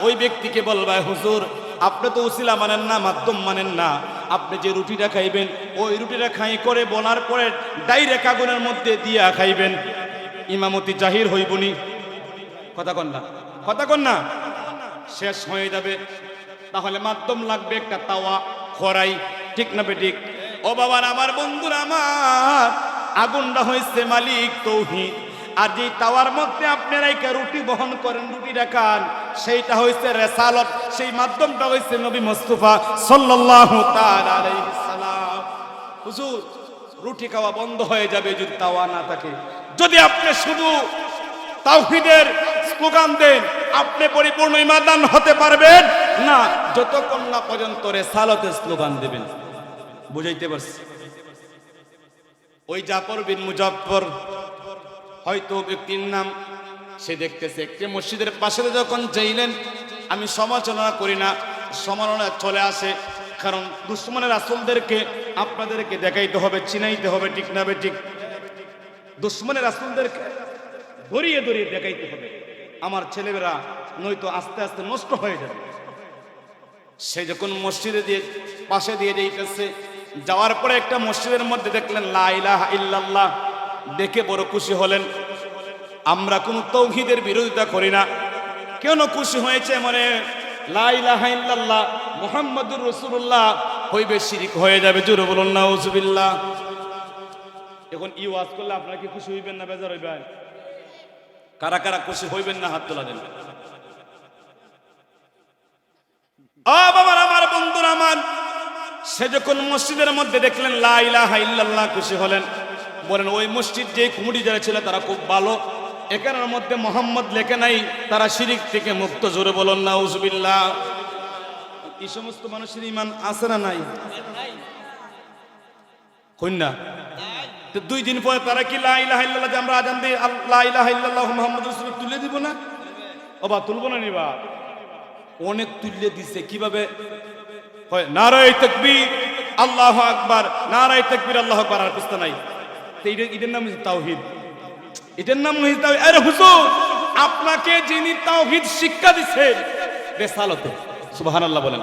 ওই ব্যক্তিকে বলবা হুজুর আপনি তো উসিলা মানেন না, মাধ্যম মানেন না, আপনি যে রুটিটা খাইবেন ওই রুটিটা খাই করে বলার পরে ডাইরেক্ট আগুনের মধ্যে দিয়া খাইবেন, ইমামতি জাহির হইবনি। কথা কন না, কথা কন না, শেষ হয়ে যাবে। তাহলে মাধ্যম লাগবে একটা তাওয়া, খড়াই, ঠিক না বেঠিক? ও বাবার আমার বন্ধুরা আমার, আগুনটা হয়েছে মালিক তাওহীদ, আর যে তাওয়ার মধ্যে আপনারা একটা রুটি বহন করেন, রুটিটা খান, সেইটা হয়েছে রিসালাত, সেই মাধ্যমটা হয়েছে নবী মুস্তাফা সাল্লাল্লাহু তাআলা আলাইহি সাল্লাম। হুজুর রুটি খাওয়া বন্ধ হয়ে যাবে যদি তাওয়া না থাকে। যদি আপনি শুধু তাওহীদের স্লোগান দেন, আপনি পরিপূর্ণ ঈমানদার হতে পারবেন না যতক্ষণ না পর্যন্ত রিসালাতের স্লোগান দেবেন। বুঝাইতে পারছি? ওই জাফর বিন মুজাফফর, হয়তো ব্যক্তির নাম, সে দেখতেছে একটি মসজিদের পাশে যখন যাইলেন, আমি সমালোচনা করি না, সমালোচনা চলে আসে, কারণ দুশমনের রাসূলদেরকে আপনাদেরকে দেখাইতে হবে, চিনাইতে হবে, ঠিক না ঠিক? দুশমনের রাসূলদেরকে ধরিয়ে ধরিয়ে দেখাইতে হবে আমার ছেলেমেয়েরা, নয়তো আস্তে আস্তে নষ্ট হয়ে যাবে। সে যখন মসজিদে দিয়ে পাশে দিয়ে যাইতেছে, যাওয়ার পরে একটা মসজিদের মধ্যে দেখলেন লা ইলাহা ইল্লাল্লাহ, দেখে বড় খুশি হলেন। আমরা কোনো তাওহীদের বিরোধিতা করি না, কেন খুশি হয়েছে মানে লা ইলাহা ইল্লাল্লাহ মুহাম্মাদুর রাসূলুল্লাহ হইবে শিরিক হয়ে যাবে, জোরে বলুন নাউজুবিল্লাহ। এখন ই ওয়াজ করলে আপনারা কি খুশি হইবেন না বেজার হইবেন? কারা কারা খুশি হইবেন না হাত তোলা দেন। ও বাবার আমার বন্ধুরা আমার, সে যখন মসজিদের মধ্যে দেখলেন লা ইলাহা ইল্লাল্লাহ, খুশি হলেন। বলেন ওই মসজিদ যে কমিটি যারা ছিল তারা খুব ভালো, এখানের মধ্যে মোহাম্মদ লেখে নাই, তারা শিরিক থেকে মুক্ত, জোরে বলুন নাউজুবিল্লাহ। এই সমস্ত মানুষের ঈমান আছে না নাই? কন্যা তো 2 দিন পরে তারা কি লা ইলাহা ইল্লাল্লাহ, যে আমরা আজান দিই লা ইলাহা ইল্লাল্লাহ মুহাম্মাদুর রাসূলুল্লাহ, তুলে দিব না? ও বা তুলবো না নিবা? অনেক তুলে দিছে। কিভাবে হয়? নারায়ে তাকবীর আল্লাহু আকবার, নারায়ে তাকবীর আল্লাহু আকবার, আর কিছু নাই। তো এটার নাম হচ্ছে তাওহীদ, এটার নাম হচ্ছে তাওহীদ। আরে হুজুর, আপনাকে যিনি তাওহীদ শিক্ষা দিয়েছেন রিসালাতে, সুবহানাল্লাহ বলেন,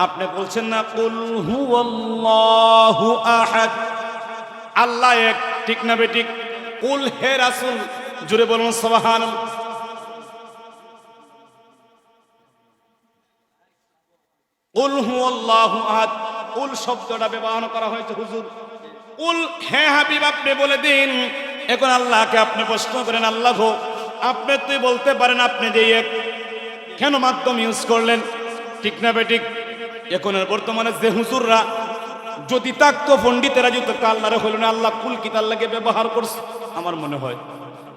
আপনি বলছেন না কুল হুয়াল্লাহু আহাদ, আল্লাহ এক, ঠিক না বেঠিক? কুল হে রাসূল, জোরে বলুন সুবহানাল্লাহ। কুল হুয়াল্লাহু আহাদ, কুল শব্দটা ব্যবহার করা হয়েছে হুজুর। কুল হে হাবিব, আপনি বলে দিন। এখন আল্লাহকে আপনি প্রশ্ন করেন, আল্লাহ গো, আপনি তুই বলতে পারেন আপনি যে এক, কেন মাধ্যম ইউজ করলেন? ঠিক না বেঠিক? এখন বর্তমানে যে হুজুররা যদি থাকতো, পণ্ডিতেরা যদি থাকতো, আল্লাহরে হইল না আল্লাহ কুল কি আল্লাহকে ব্যবহার করছে? আমার মনে হয়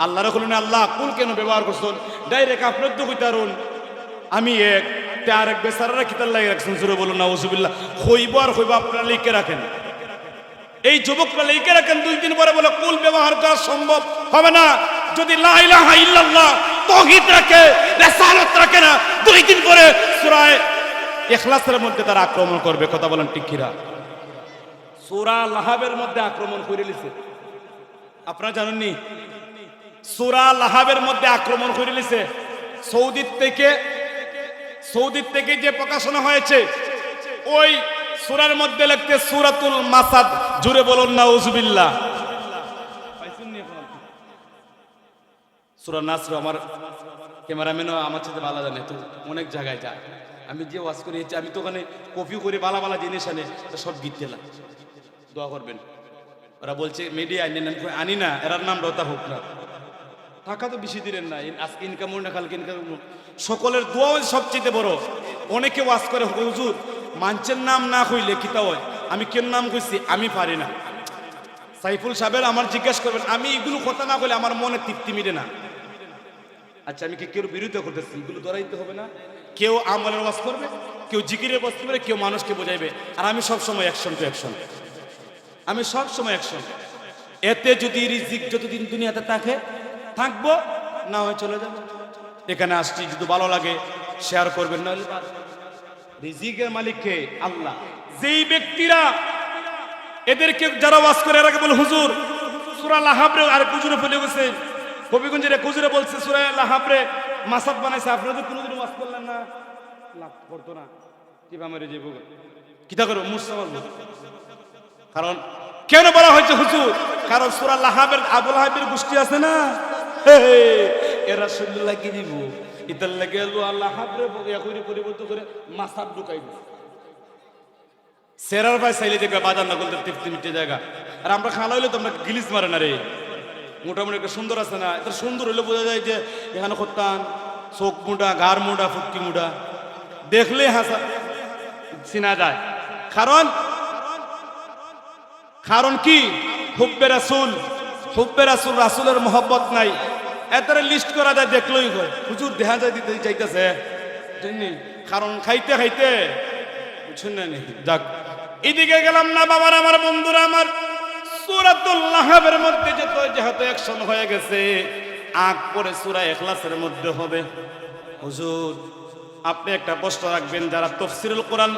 আল্লাহরে হইল না আল্লাহ কুল কেন ব্যবহার করছেন? ডাইরেক্ট আপনার তো কইতারুন আমি এক, একটা আরেক বেচারারা কিতার লাগে রাখছেন, জোরে বলুন নাউজুবিল্লাহ। হইব আর হইব, আপনারা লিখে রাখেন, এই যুবকরা লিখে রাখেন। 2 দিন পরে বলে কুল ব্যবহার করা সম্ভব হবে না যদি লা ইলাহা ইল্লাল্লাহ তাওহীদ রাখে, রিসালাত রাখে না। 2 দিন পরে সূরা ইখলাসের মধ্যে তারা আক্রমণ করবে। কথা বলেন ঠিক কিনা? সূরা লাহাবের মধ্যে আক্রমণ করে লিছে, আপনারা জানেননি? সূরা লাহাবের মধ্যে আক্রমণ করে লিছে। সৌদির থেকে যে প্রকাশনা হয়েছে, ওই সূরার মধ্যে লিখতে সূরাতুল মাসাদ। জোরে বলুন নাউজুবিল্লাহ। সূরা নাসর আমার ক্যামেরাম্যানও আমার সাথে ভালো জানে, তো অনেক জায়গায় যায়। আমি যে ওয়াজ করেছি, আমি তো ওখানে কপি করে বালা বালা জিনিস আনে, তো সব গীত দিলাম। দোয়া করবেন। ওরা বলছে মিডিয়া আনি না, এরার নাম রতা হোক না, টাকা তো বেশি দিলেন না, আজকে ইনকাম না কালকে ইনকাম। সকলের দোয়া সবচেয়ে বড়। অনেকে ওয়াজ করে, হুজুর মানুষের নাম না কইলে কিতা হয়, আমি কেন নাম কইছি আমি পারি না। সাইফুল সাহেবের আমার জিজ্ঞেস করবেন, আমি এগুলো কথা না কইলে আমার মনে তৃপ্তি মিলে না। আচ্ছা, আমি কি কেউ বিরোধিতা করতেছি? এগুলো ধরাইতে হবে না। কেউ আমলের ওয়াজ করবে, কেউ জিকিরের ওয়াজ করবে, কেউ মানুষকে বোঝাইবে, আর আমি সবসময় অ্যাকশন টু অ্যাকশন। আমি সবসময় অ্যাকশন। এতে যদি রিজিক যতদিন দুনিয়াতে থাকবো, না হয় চলে যাবে। এখানে আসছি, যদি ভালো লাগে শেয়ার করবেন, নাহলে বাদ। রিজিকের মালিক কে? আল্লাহ। যেই ব্যক্তিরা এদেরকে যারা ওয়াজ করে, এরাকে বলে হুজুর সূরা লাহাবরে আর কুজুরে ফেলে গেছে, কবিগঞ্জের কুজুরে বলছে সূরা লাহাবরে মাসাদ বানাইছে, আপনারা তো কোনোদিন ওয়াজ করলেন না, লাভ করতো না, কিবা মেরে যাবো, কিতা করবো মুসলমান। কারণ কেন বলা হয়েছে হুজুর? কারণ সূরা লাহাবের আবু লাহাবের গোষ্ঠী আছে না, এরা রাসূলুল্লাহ কি দিব, ইতার লাগে আল্লাহ হাবরে একই পরিবর্তন করে মাসাদ ঢুকাই দিছে। সেরার ভাই চাইলে দেখবে বাজার না করতে তৃপ্তি মিটে জায়গা। আর আমরা খালা হইলে তো আমরা গিলিস মারে না রে, মোটামুটি একটা সুন্দর আছে না, এটা সুন্দর হইলে বোঝা যায় যে এখানে করতাম চোখ মুডা, গার মুডা, ফুটকি মুডা, দেখলে হাসা চিনা যায়। কারণ কি? হুব্বে রাসূল, রাসূলের মহব্বত নাই। এটারে লিস্ট করা যায়, দেখলেই হয় হুজুর দেখা যায় দিতে চাইতেছে, কারণ খাইতে খাইতে শুনে নেই। যাক, এদিকে গেলাম না বাবার, আমার বন্ধুরা আমার। সূরাতুল লাহাবের মধ্যে যেহেতু অ্যাকশন হয়ে গেছে, আগ পরে সূরা ইখলাসের মধ্যে হবে। হুজুর আপনি একটা প্রশ্ন রাখবেন, যারা তাফসীরুল কোরআন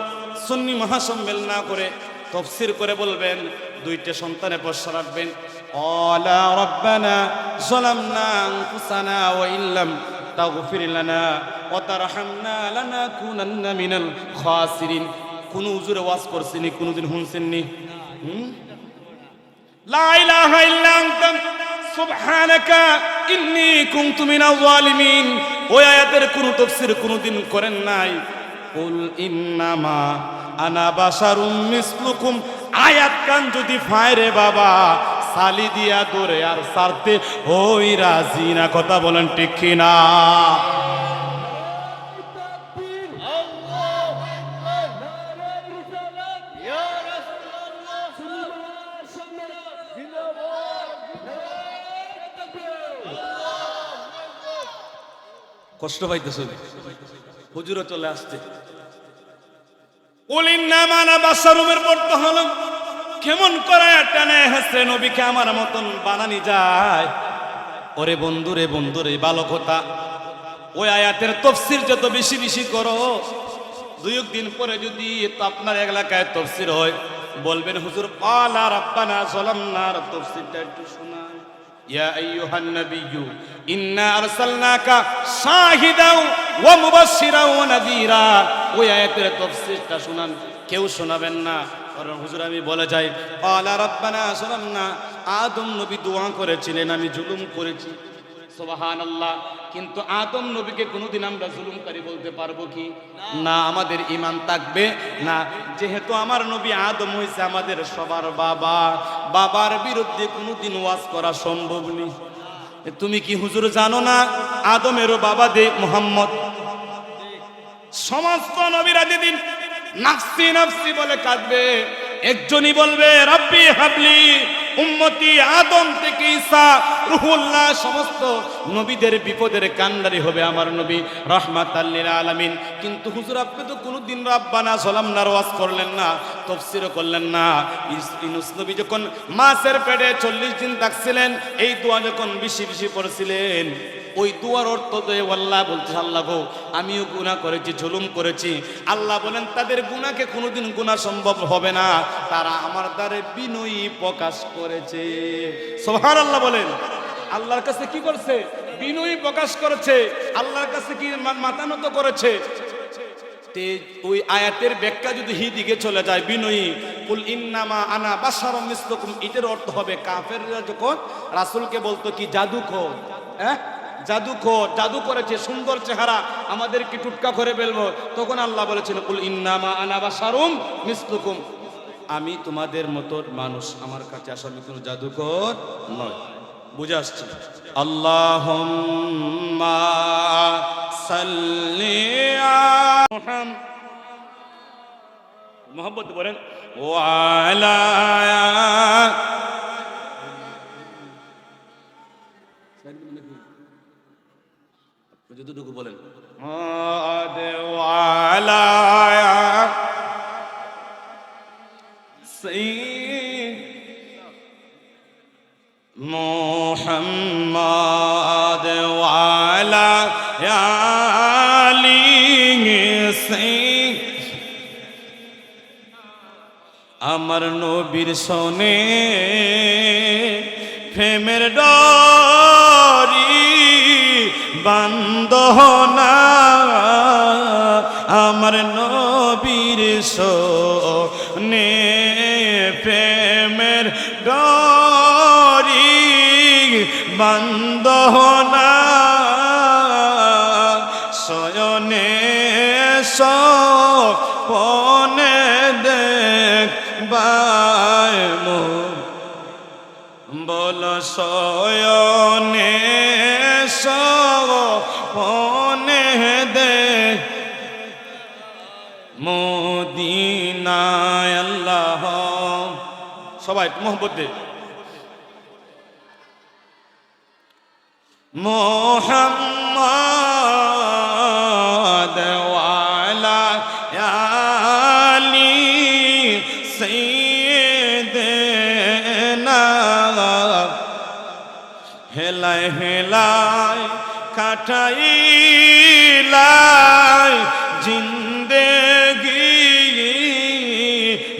সুন্নি মহাসম্মেল না করে তাফসীর করে বলবেন, 2টা সন্তানের প্রশ্ন রাখবেন। ক্বালা রাব্বানা যালামনা আনফুসানা ওয়া ইল্লাম তাগফির লানা ওয়া তারহামনা লানাকুনান্না মিনাল খাসিরিন। কোন হুজুরে ওয়াজ করছেনি? কোনদিন শুনছেননি? লা ইলাহা ইল্লা আনতা সুবহানাকা ইন্নী কুনতু মিনাজ জালিমিন। ওই আয়াতের কোন তাফসীর কোনদিন করেন নাই। কুল ইন্নামা আনা বাশারুম মিসলুকুম। আয়াত কান যদি ফায়রে বাবা, সালি দিয়া দরে আর সারতে ওই রাজি না। কথা বলেন ঠিক কিনা? কষ্ট পাইতেছ, হুজুরও চলে আসছে। বাসারুমের পড়তে হলো, কেমন করে টানে হেসে নবীকে আমার মতন বানানি যায়। ওরে বন্ধুরে ভালো কথা, ওই আয়াতের তাফসীর যত বেশি বেশি করো, 2 দিন পরে যদি তো আপনার এলাকায় তাফসীর হয়, বলবেন হুজুর ক্বালা রাব্বানা যালামনা, তাফসীরটা একটু শোনান। ইয়া আইয়ুহান নাবিয়্যু ইন্না আরসালনাকা শাহিদাও ওয়া মুবাশশিরাও ওয়া নাযীরা। ওই আয়াতের তাফসীরটা শুনান। কেউ শোনাবেন না। আর হুজুর আমি বলে যাই, ক্বালা রাব্বানা যালামনা, আদম নবী দোয়া করেছিলেন, আমি জুলুম করেছি। সুবহানাল্লাহ। কিন্তু আদম নবীকে কোনোদিন আমরা জুলুমকারী বলতে পারবো কি? না, আমাদের ঈমান থাকবে না। যেহেতু আমার নবী আদম হইছে আমাদের সবার বাবা, বাবার বিরুদ্ধে কোনোদিন ওয়াজ করা সম্ভব নেই। তুমি কি হুজুর জানো না আদমেরও বাবা দে মুহাম্মদ? সমস্ত নবীরা যেদিন নাফসি নাফসি বলে কাঁদবে, একজনই বলবে রাব্বি হাবলি উম্মতি আদম থেকে ঈসা রূহুল্লাহ সমস্ত নবীদের বিপদের কান্ডারি হবে আমার নবী রাহমাতাল লিল আলামিন। কিন্তু হুজুর আপনি তো কোনোদিন রাব্বানা যালামনার ওয়াজ করলেন না, তাফসীরও করলেন না। ইউনূস নবী যখন মাছের পেটে 40 দিন থাকছিলেন, এই দোয়া যখন বেশি বেশি পড়ছিলেন, ওই দুয়ার অর্থ তো আল্লাহ বলছে, আল্লাহ গো আমিও গুনাহ করেছি, জুলুম করেছি। আল্লাহ বলেন তাদের গুনাহকে কোনোদিন গুনাহ সম্ভব হবে না, তারা আমার দ্বারে বিনয়ী প্রকাশ করেছে। সুবহানাল্লাহ বলেন। আল্লাহর কাছে কি করছে? বিনয়ী প্রকাশ করেছে। আল্লাহর কাছে কি মাথা নত করেছে। ওই আয়াতের ব্যাখ্যা যদি হি দিকে চলে যায়, বিনয়ী, কুল ইন্নামা আনা বাশারুম মিসলুকুম, এটার অর্থ হবে কাফেররা যখন রাসূলকে বলতো কি জাদুখোর, জাদুখোর, জাদু করেছে, সুন্দর চেহারা, আমাদেরকে টুটকা করে ফেলবো, তখন আল্লাহ বলেছেন কুল ইন্নামা আনা বাশারুম মিসলুকুম, আমি তোমাদের মতো মানুষ, আমার কাছে আসো, আমি কোনো জাদুকর নয়। বুঝে আসছে? আল্লাহুম্মা সাল্লি আলা মুহাম্মাদ, মুহাম্মদ বলেন, ওয়া আলা যতটুকু বলেন মুহাম্মাদ ওয়ালা আলিহি সাইয়্যিদ, আমার নবীর সনে প্রেমের ডরি বান্ধ না, আমার নবীর সনে প্রেমের ডরি বান্ধ না, শয়নে স্বপনে দেখবায় বল, শয়নে স্বপনে দেখ মদিনায় আল্লাহ। সবাই মোহব্বত দে, মুহাম্মাদ ওয়ালা আলি সাইয়্যিদিনা, হেলায় হেলায় কাটাইলাই জিন্দেগি,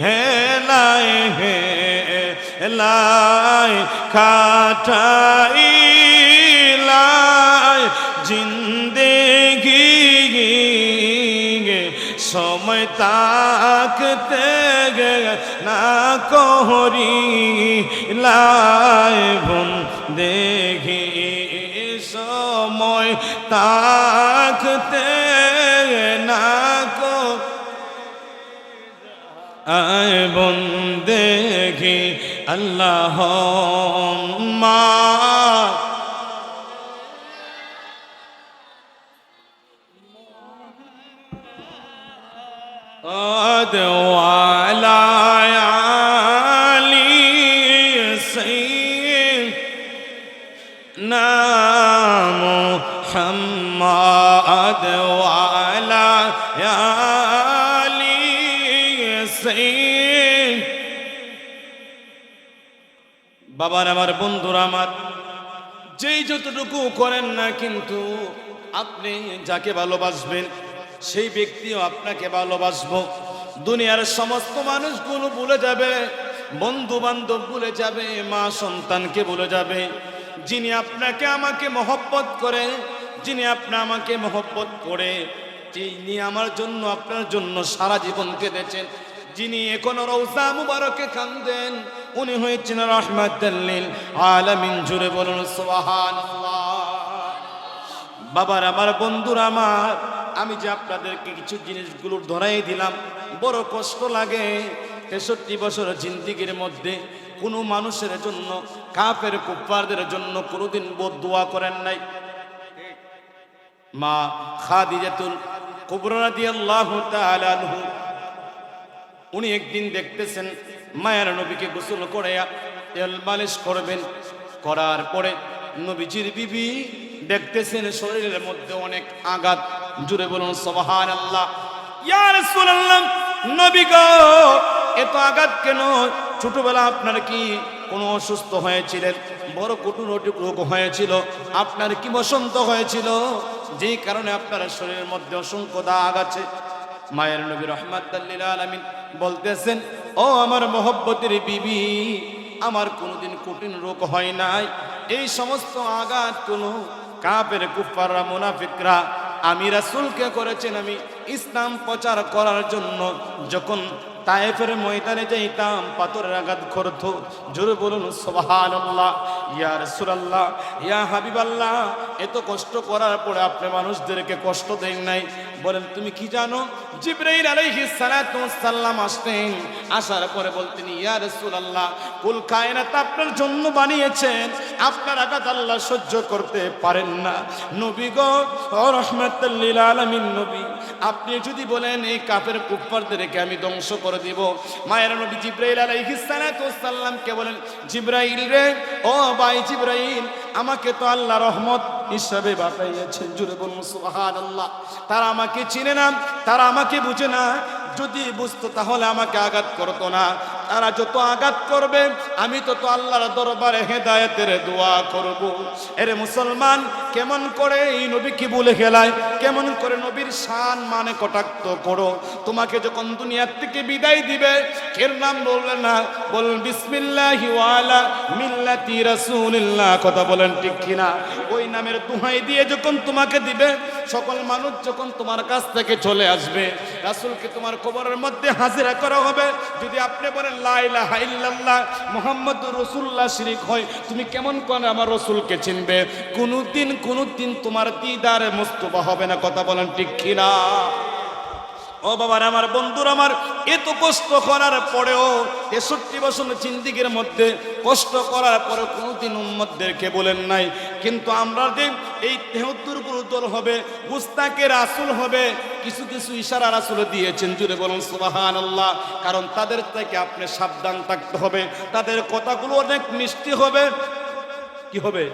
হেলায় হেলায় কাটাইলাই জিন্দেগি, সময় তাকতে না করি লাই বন্দেগি, সময় তাকতে না কো আয় বন্দেগি আল্লাহুম্মা ওয়ালা আলি সাইয়্যিদিনা মুহাম্মাদ ওয়ালা আলি সাইয়্যিদিনা। বাবার আমার, বন্ধুরা আমার, যেই যতটুকু করেন না, কিন্তু আপনি যাকে ভালোবাসবেন সেই ব্যক্তিও আপনাকে ভালোবাসবো। দুনিয়ার সমস্ত মানুষগুলো ভুলে যাবে, বন্ধু বান্ধব ভুলে যাবে, মা সন্তানকে ভুলে যাবে। যিনি আপনাকে আমাকে মহব্বত করে, যিনি আমাকে মহব্বত করে, যিনি আমার জন্য আপনার জন্য সারা জীবন কেঁদেছেন, যিনি এখনো রওজা মুবারকে কান্দেন, উনি হয়েছেন রাহমাতাল লিল আলামিন। জুড়ে বলুন সুবহানাল্লাহ। বাবার আমার, বন্ধুরা আমার, আমি যে আপনাদেরকে কিছু জিনিসগুলো ধরাই দিলাম, বড় কষ্ট লাগে। 63 বছর জিন্দেগির মধ্যে কোনো মানুষের জন্য, কাফের কুফফারদের জন্য কোনোদিন বদদুয়া করেন নাই। মা খাদিজাতুল কুবরা রাদিয়াল্লাহু তাআলা আনহা, উনি একদিন দেখতেছেন মায়ের নবীকে গোসল করাইয়া তেল মালিশ করবেন। করার পরে নবীজির বিবি দেখতেছেন শরীরের মধ্যে অনেক আঘাত। জুড়ে বলুন সুবহানাল্লাহ। ইয়া রাসূলুল্লাহ, নবী গো এত আঘাত কেন? ছোটবেলা আপনার কি কোনো অসুস্থ হয়েছিলেন? বড় কঠিন রোগ হয়েছিল? আপনার কি বসন্ত হয়েছিল যে কারণে আপনার শরীরের মধ্যে অসংখ্য দাগ আছে? মায়ের নবী রাহমাতাল লিল আলামিন বলতেছেন, ও আমার মহব্বতের বিবি, আমার কোনোদিন কঠিন রোগ হয় নাই। এই সমস্ত আঘাত কোনো কাফের কুফাররা মুনাফিকরা আমি রাসূলকে করেছেন। আমি ইসলাম প্রচার করার জন্য যখন তায়েফের ময়দানে যাইতাম পাথরের আঘাত করতো। জোরে বলুন সুবহানাল্লাহ। ইয়া রাসূলুল্লাহ, ইয়া হাবিবাল্লাহ, এত কষ্ট করার পরে আপনি মানুষদেরকে কষ্ট দেন নাই। বলেন তুমি কি জানো? জিবরাইল আলাইহিস সালাতু ওয়াস সালাম আসতেন, আসার পরে বলতেন, ইয়া রাসূলুল্লাহ, কুল কায়নাত আপনার জন্য বানিয়েছেন, আপনার আঘাত আল্লাহ সহ্য করতে পারেন না। নবী গো ও রাহমাতুল লিল আলামিন নবী, আপনি যদি বলেন এই কাফের কুফারদেরকে আমি ধ্বংস করে দিব, মায়ের নবী জিবরাইল আলাইহিস সালাতু ওয়াস সালামকে বলেন, জিবরাইল রে, ও ভাই জিবরাইল, আমাকে তো আল্লাহ রহমত হিসাবে পাঠিয়েছেন। জুড়ে বলুন সুবহানাল্লাহ। তারা আমাকে চিনে না, তারা আমাকে বুঝে না। যদি বুঝতো তাহলে আমাকে আঘাত করতো না। তারা যত আঘাত করবে আমি তত আল্লাহর দরবারে হেদায়েতের দোয়া করব। এরে মুসলমান, কেমন করে এই নবীকে ভুলে গেলায়, কেমন করে নবীর শান মানে কটাক্ত করো। তোমাকে যখন দুনিয়ার থেকে বিদায় দিবে, এর নাম বললেন না, বলেন বিসমিল্লাহি ওয়া আলা মিল্লাতি রাসূলিল্লাহ। কথা বলেন ঠিক কিনা? ওই নামের দোহাই দিয়ে যখন তোমাকে দিবে, সকল মানুষ যখন তোমার কাছ থেকে চলে আসবে, রাসূলকে তোমার কবরের মধ্যে হাজিরা করা হবে। যদি আপনি বলেন লা ইলাহা ইল্লাল্লাহ মুহাম্মাদুর রাসূলুল্লাহ শিরক হয়, তুমি কেমন করে আমার রাসূলকে চিনবে? কোনদিন তোমার দিদারে মুস্তাফা হবে না। কথা বলেন ঠিক কিনা? ও বাবার, আমার বন্ধুরা আমার, এত কষ্ট করার পরেও 63 বছর জিন্দেগীর মধ্যে কষ্ট করার পরে কোনোদিন উম্মতদেরকে বলেন নাই। কিন্তু আমরা যে এই 73 গুরুতর হবে, মুস্তাকে রাসূল হবে, কিছু কিছু ইশারা রাসূল দিয়েছেন। জুড়ে বলুন সুবহানাল্লাহ। কারণ তাদের থেকে আপনি সাবধান থাকতে হবে। তাদের কথাগুলো অনেক মিষ্টি হবে। কি হবে?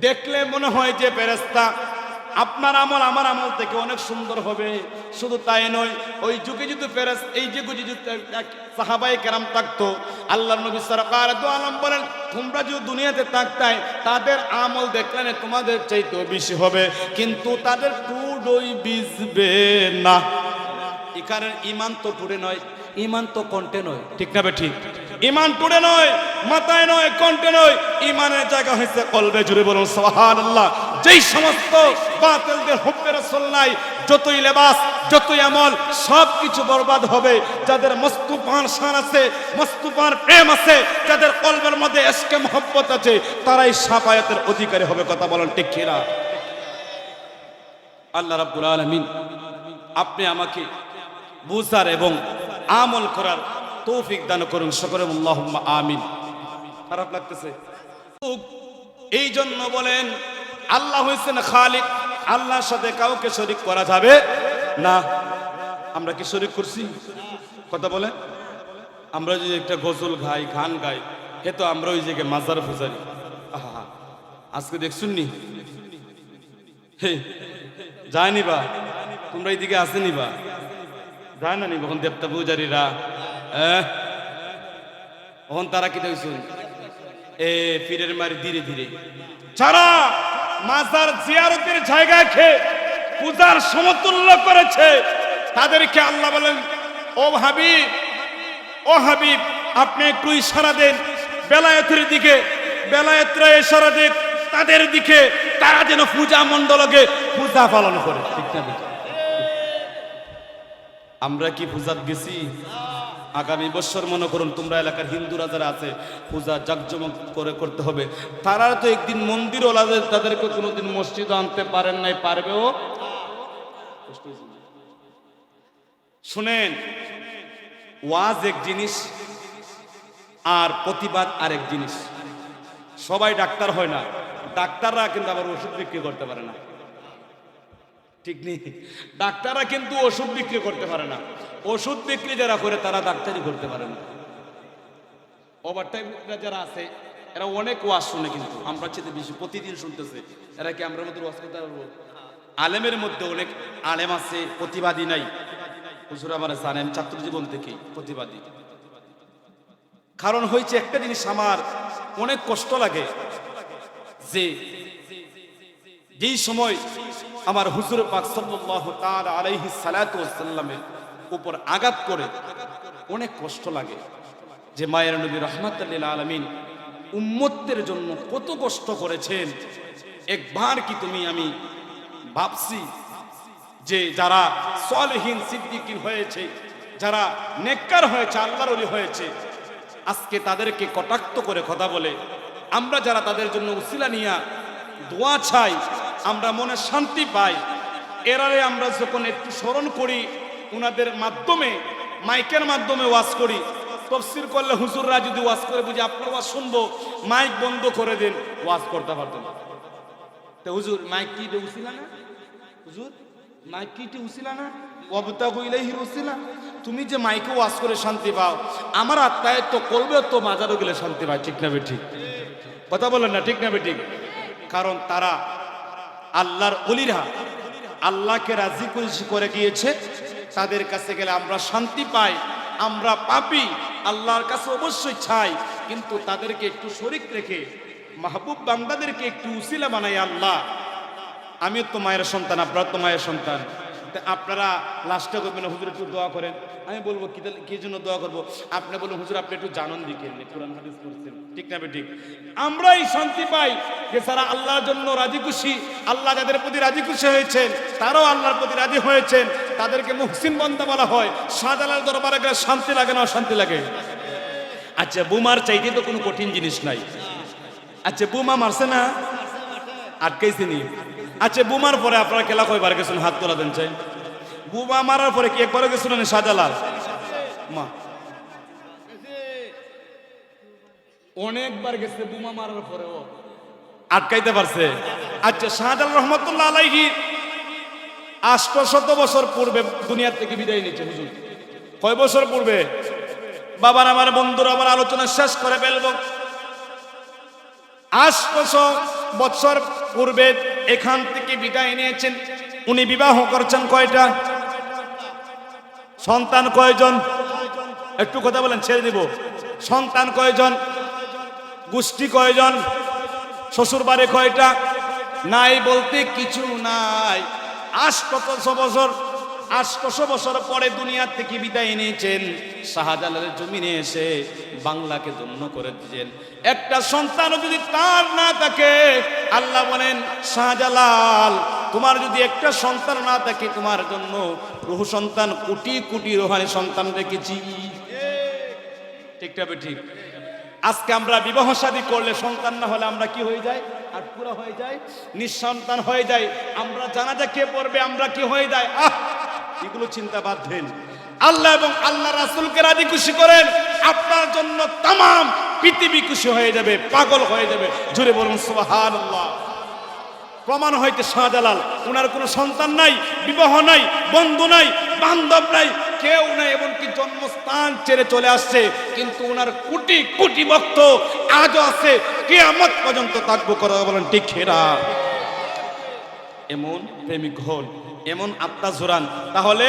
দেখলে মনে হয় যে ফেরেশতা। আপনার আমল আমার আমল থেকে অনেক সুন্দর হবে। শুধু তাই নয়, ওই যুগে যদি এই যুগে যদি সাহাবায়ে কেরাম থাকতো, আল্লাহর নবী সরকার দু আলম বলেন, তোমরা যদি দুনিয়াতে থাকতাই তাদের আমল দেখলে তোমাদের চাইতেও বেশি হবে, কিন্তু তাদের টুডই বিজবে না। এখানে ইমান তো টুডে নয়, ইমান তো কন্টে নয়। ঠিক না ঠিক? ইমান টুডে নয়, মাথায় নয়, কণ্ঠে নয়, ইমানের জায়গা হয়েছে কলবে। জুড়ে বলুন সুবহানাল্লাহ। যেই সমস্ত বাতিলদের হুব্বে রাসূল নাই, যতই লেবাস, যতই আমল, সব কিছু বরবাদ হবে। যাদের মস্তুপার শান আছে, মস্তুপার প্রেম আছে, যাদের কলবের মধ্যে ইশকে মুহাব্বত আছে, তারাই শাফায়াতের অধিকারী হবে। কথা বলেন ঠিক কিনা? আল্লাহ রাব্বুল আলামিন আপনি আমাকে বুঝার এবং আমল করার তৌফিক দান করুন। সকলে আল্লাহুম্মা আমিন। খারাপ লাগতেছে? এই জন্য বলেন আল্লাহ হইছেন খালিক, আল্লাহর সাথে কাউকে শরীক করা যাবে না। আমরা কি শরীক করছি? কথা বলেন। আমরা যদি একটা গজল গাই, গান গাই, এ তো আমরা ওই জায়গায় মাজার পূজারি। আহা, আজকে দেখছুন নি? হে যায়নি বা তোমরা এইদিকে আসেনি বা যায় না নি? কখন দেবতা পূজারীরা তখন তারা কি দেখছুন? পীরের মারি ধীরে ধীরে যারা মাজার জিয়ারতের জায়গা খেয়ে পূজার সমতুল্য করেছে, তাদেরকে আল্লাহ বলেন, ও হাবিব, ও হাবিব, আপনি একটু ইশারা দেন বেলায়েতের দিকে, বেলায়েতরা ইশারা দেন তাদের দিকে, তারা যেন পূজা মণ্ডলকে পূজা পালন করে। ঠিক না? আমরা কি পূজাত গেছি? আগামী বছর মনে করুন তোমরা এলাকার হিন্দুরা যারা আছে, পূজা জাকজমক করে করতে হবে। তারা তো একদিন মন্দির ওলাদের, তাদেরকে কোনোদিন মসজিদ আনতে পারেন নাই, পারবেও। শুনেন, ওয়াজ এক জিনিস আর প্রতিবাদ আরেক জিনিস। সবাই ডাক্তার হয় না, ডাক্তাররা কিন্তু আবার ওষুধ বিক্রি করতে পারে না। ঠিক নেই? ডাক্তাররা কিন্তু ওষুধ বিক্রি করতে পারে না। ওষুধ বিক্রি যারা করে তারা ডাক্তারি করতে পারে না। ওভারটাইম যারা আছে এরা অনেক ওয়াজ শুনে, কিন্তু আমরা চেয়ে বেশি প্রতিদিন শুনতেছে। এরা কি আমরা মধ্যে ওয়াজ করতে পারবো? আলেমের মধ্যে অনেক আলেম আছে, প্রতিবাদী নাই। হুজুর আমার জানেন ছাত্র জীবন থেকেই প্রতিবাদী। কারণ হয়েছে একটা জিনিস আমার অনেক কষ্ট লাগে, যে যেই সময় আমার হুজুর পাক সাল্লাল্লাহু তাআলা আলাইহি সাল্লাতু ওয়াসাল্লামের উপর আঘাত করে অনেক কষ্ট লাগে, যে মায়ের নবী রাহমাতুল লিল আলামিন উম্মতের জন্য কত কষ্ট করেছেন। একবার কি তুমি আমি ভাবছি যে যারা সালেহীন সিদ্দিকিন হয়েছে, যারা নেককার হয়েছে, আল্লাহর ওলি হয়েছে, আজকে তাদেরকে কটাক্ত করে কথা বলে, আমরা যারা তাদের জন্য উসিলা নিয়া দোয়া চাই, আমরা মনে শান্তি পাই। এরারে আমরা যখন একটু স্মরণ করি, উনাদের মাধ্যমে মাইকের মাধ্যমে ওয়াজ করি, তাফসীর করলে হুজুররা যদি ওয়াজ করে বুঝি আপনার ওয়াজ শুনবো, মাইক বন্ধ করে দেন, ওয়াজ করতে পারতেন না। তো হুজুর মাইক কি উসিলা না? হুজুর মাইক কি উসিলা না? ওয়াবতাগু ইলাইহিল উসিলা। তুমি যে মাইকে ওয়াজ করে শান্তি পাও, আমার আত্মায় তো কলবে তো মাজারও গেলে শান্তি পায়। ঠিক না বেঠিক? কথা বলেন না, ঠিক না বেঠিক? কারণ তারা আল্লাহর ওলিরা আল্লাহকে রাজি খুশি করে গিয়েছে, তাদের কাছে গেলে আমরা শান্তি পাই। আমরা পাপী, আল্লাহর কাছে অবশ্যই চাই, কিন্তু তাদেরকে একটু শরীক রেখে মাহবুব বান্দাদেরকে একটু উসিলা বানাই। আল্লাহ আমিও তো মায়ের সন্তান, আপনারা তো মায়ের সন্তান, আপনারা লাস্টে করবেন হুজুর একটু দোয়া করেন। আমি বলবো কি জন্য দোয়া করবো? আপনি বলুন হুজুর আপনি একটু জানন দিকে কোরআন হাদিস পড়ছেন। ঠিক না ঠিক? আমরাই শান্তি পাই যে যারা আল্লাহর জন্য রাজি খুশি, আল্লাহ যাদের প্রতি রাজি খুশি হয়েছেন, তারাও আল্লাহর প্রতি রাজি হয়েছেন, তাদেরকে মুহসিন বান্দা বলা হয়। শাহজালাল দরবারে গেলে শান্তি লাগে না অশান্তি লাগে? আচ্ছা বোমার চাইতে তো কোনো কঠিন জিনিস নাই। আচ্ছা বোমা মারছে না, আটকাইছে নি? আচ্ছা বোমার পরে আপনারা খেলা কয়বার গেছেন? হাত তোলা দেন চাই। বোমা মারার পরে কি একবারও গেছিলেন শাহজালাল? মা অনেকবার গেছে, বোমা মারার পরেও আটকাইতে পারছে। আচ্ছা শাহজালাল রহমতুল্লাহ আলাইহি 800 বছর পূর্বে দুনিয়ার থেকে বিদায় নিচ্ছে হুজুর। কয় বছর পূর্বে? বাবার আমার বন্ধুরা আমার আলোচনা শেষ করে ফেলবো। 800 বছর পূর্বে এখান থেকে বিদায় নিয়েছেন। উনি বিবাহ করছেন কয়টা? সন্তান কয়জন? একটু কথা বলেন, ছেড়ে দিব। সন্তান কয়জন? গোষ্ঠী কয়জন? শ্বশুর বাড়ি কয়টা? নাই বলতে কিছু নাই। 800 বছর পরে দুনিয়ার থেকে বিদায় নিয়েছেন। শাহজালালের জমিনে এসে বাংলাকে ধন্য করে দিয়েছেন। একটা সন্তান যদি তার না থাকে, আল্লাহ বলেন শাহজালাল তোমার যদি একটা সন্তান না থাকে, তোমার জন্য রূহ সন্তান কোটি কোটি রূহানি সন্তান রেখেছি। ঠিকটা ঠিক? আজকে আমরা বিবাহ শাদী করলে সন্তান না হলে আমরা কি হয়ে যায়? আটপুরা হয়ে যায়, নিঃসন্তান হয়ে যায়। আমরা জানাজা কে পড়বে, আমরা কি হয়ে যায়? এগুলো চিন্তা বাদ দেন। আল্লাহ এবং আল্লাহ রাসূলকে রাজি খুশি করেন, আপনার জন্য তামাম পৃথিবী খুশি হয়ে যাবে, পাগল হয়ে যাবে। জোরে বলুন সুবহানাল্লাহ। প্রমাণ হইতে শাহজালাল উনার কোনো সন্তান নাই, বিবাহ নাই, বন্ধু নাই, বান্ধব নাই, কেউ নাই, এমনকি জন্মস্থান ছেড়ে চলে আসছে, কিন্তু উনার কোটি কোটি ভক্ত আজও আছে, কিয়ামত পর্যন্ত থাকবো। কথা বলেন ঠিক না? এমন প্রেমিক হন, এমন আত্মা জোরান, তাহলে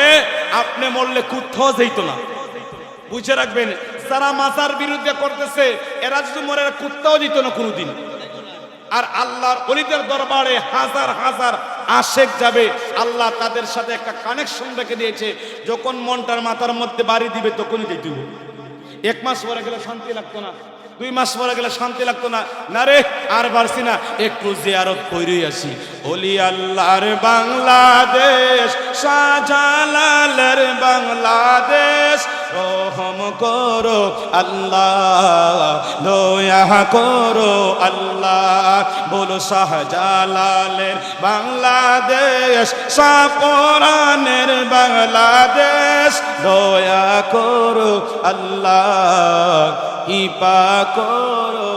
আপনি মরলে কোথাও যেত না। বুঝে রাখবেন, যারা মাজার বিরুদ্ধে করতেছে এরা যদি মরে কোথাও যেত না কোনোদিন। আর আল্লাহর ওলিদের দরবারে হাজার হাজার আশেক যাবে। আল্লাহ তাদের সাথে একটা কানেকশন রেখে দিয়েছে, যখন মনটার মাথার মধ্যে বাড়ি দিবে তখনই যেতে হবে। 1 মাস পরে গেলে শান্তি লাগতো না, 2 মাস পরে গেলে শান্তি লাগতো না, না রে আর পারছি না, একটু জিয়ারত কইরই আসি। ওলি আল্লাহর বাংলাদেশ, শাহজালালের বাংলাদেশ, রহম করো আল্লাহ, দয়া করো আল্লাহ। বলো শাহজালালের বাংলাদেশ, শাহ কোরআনের বাংলাদেশ, দয়া করো আল্লাহ, কৃপা করো।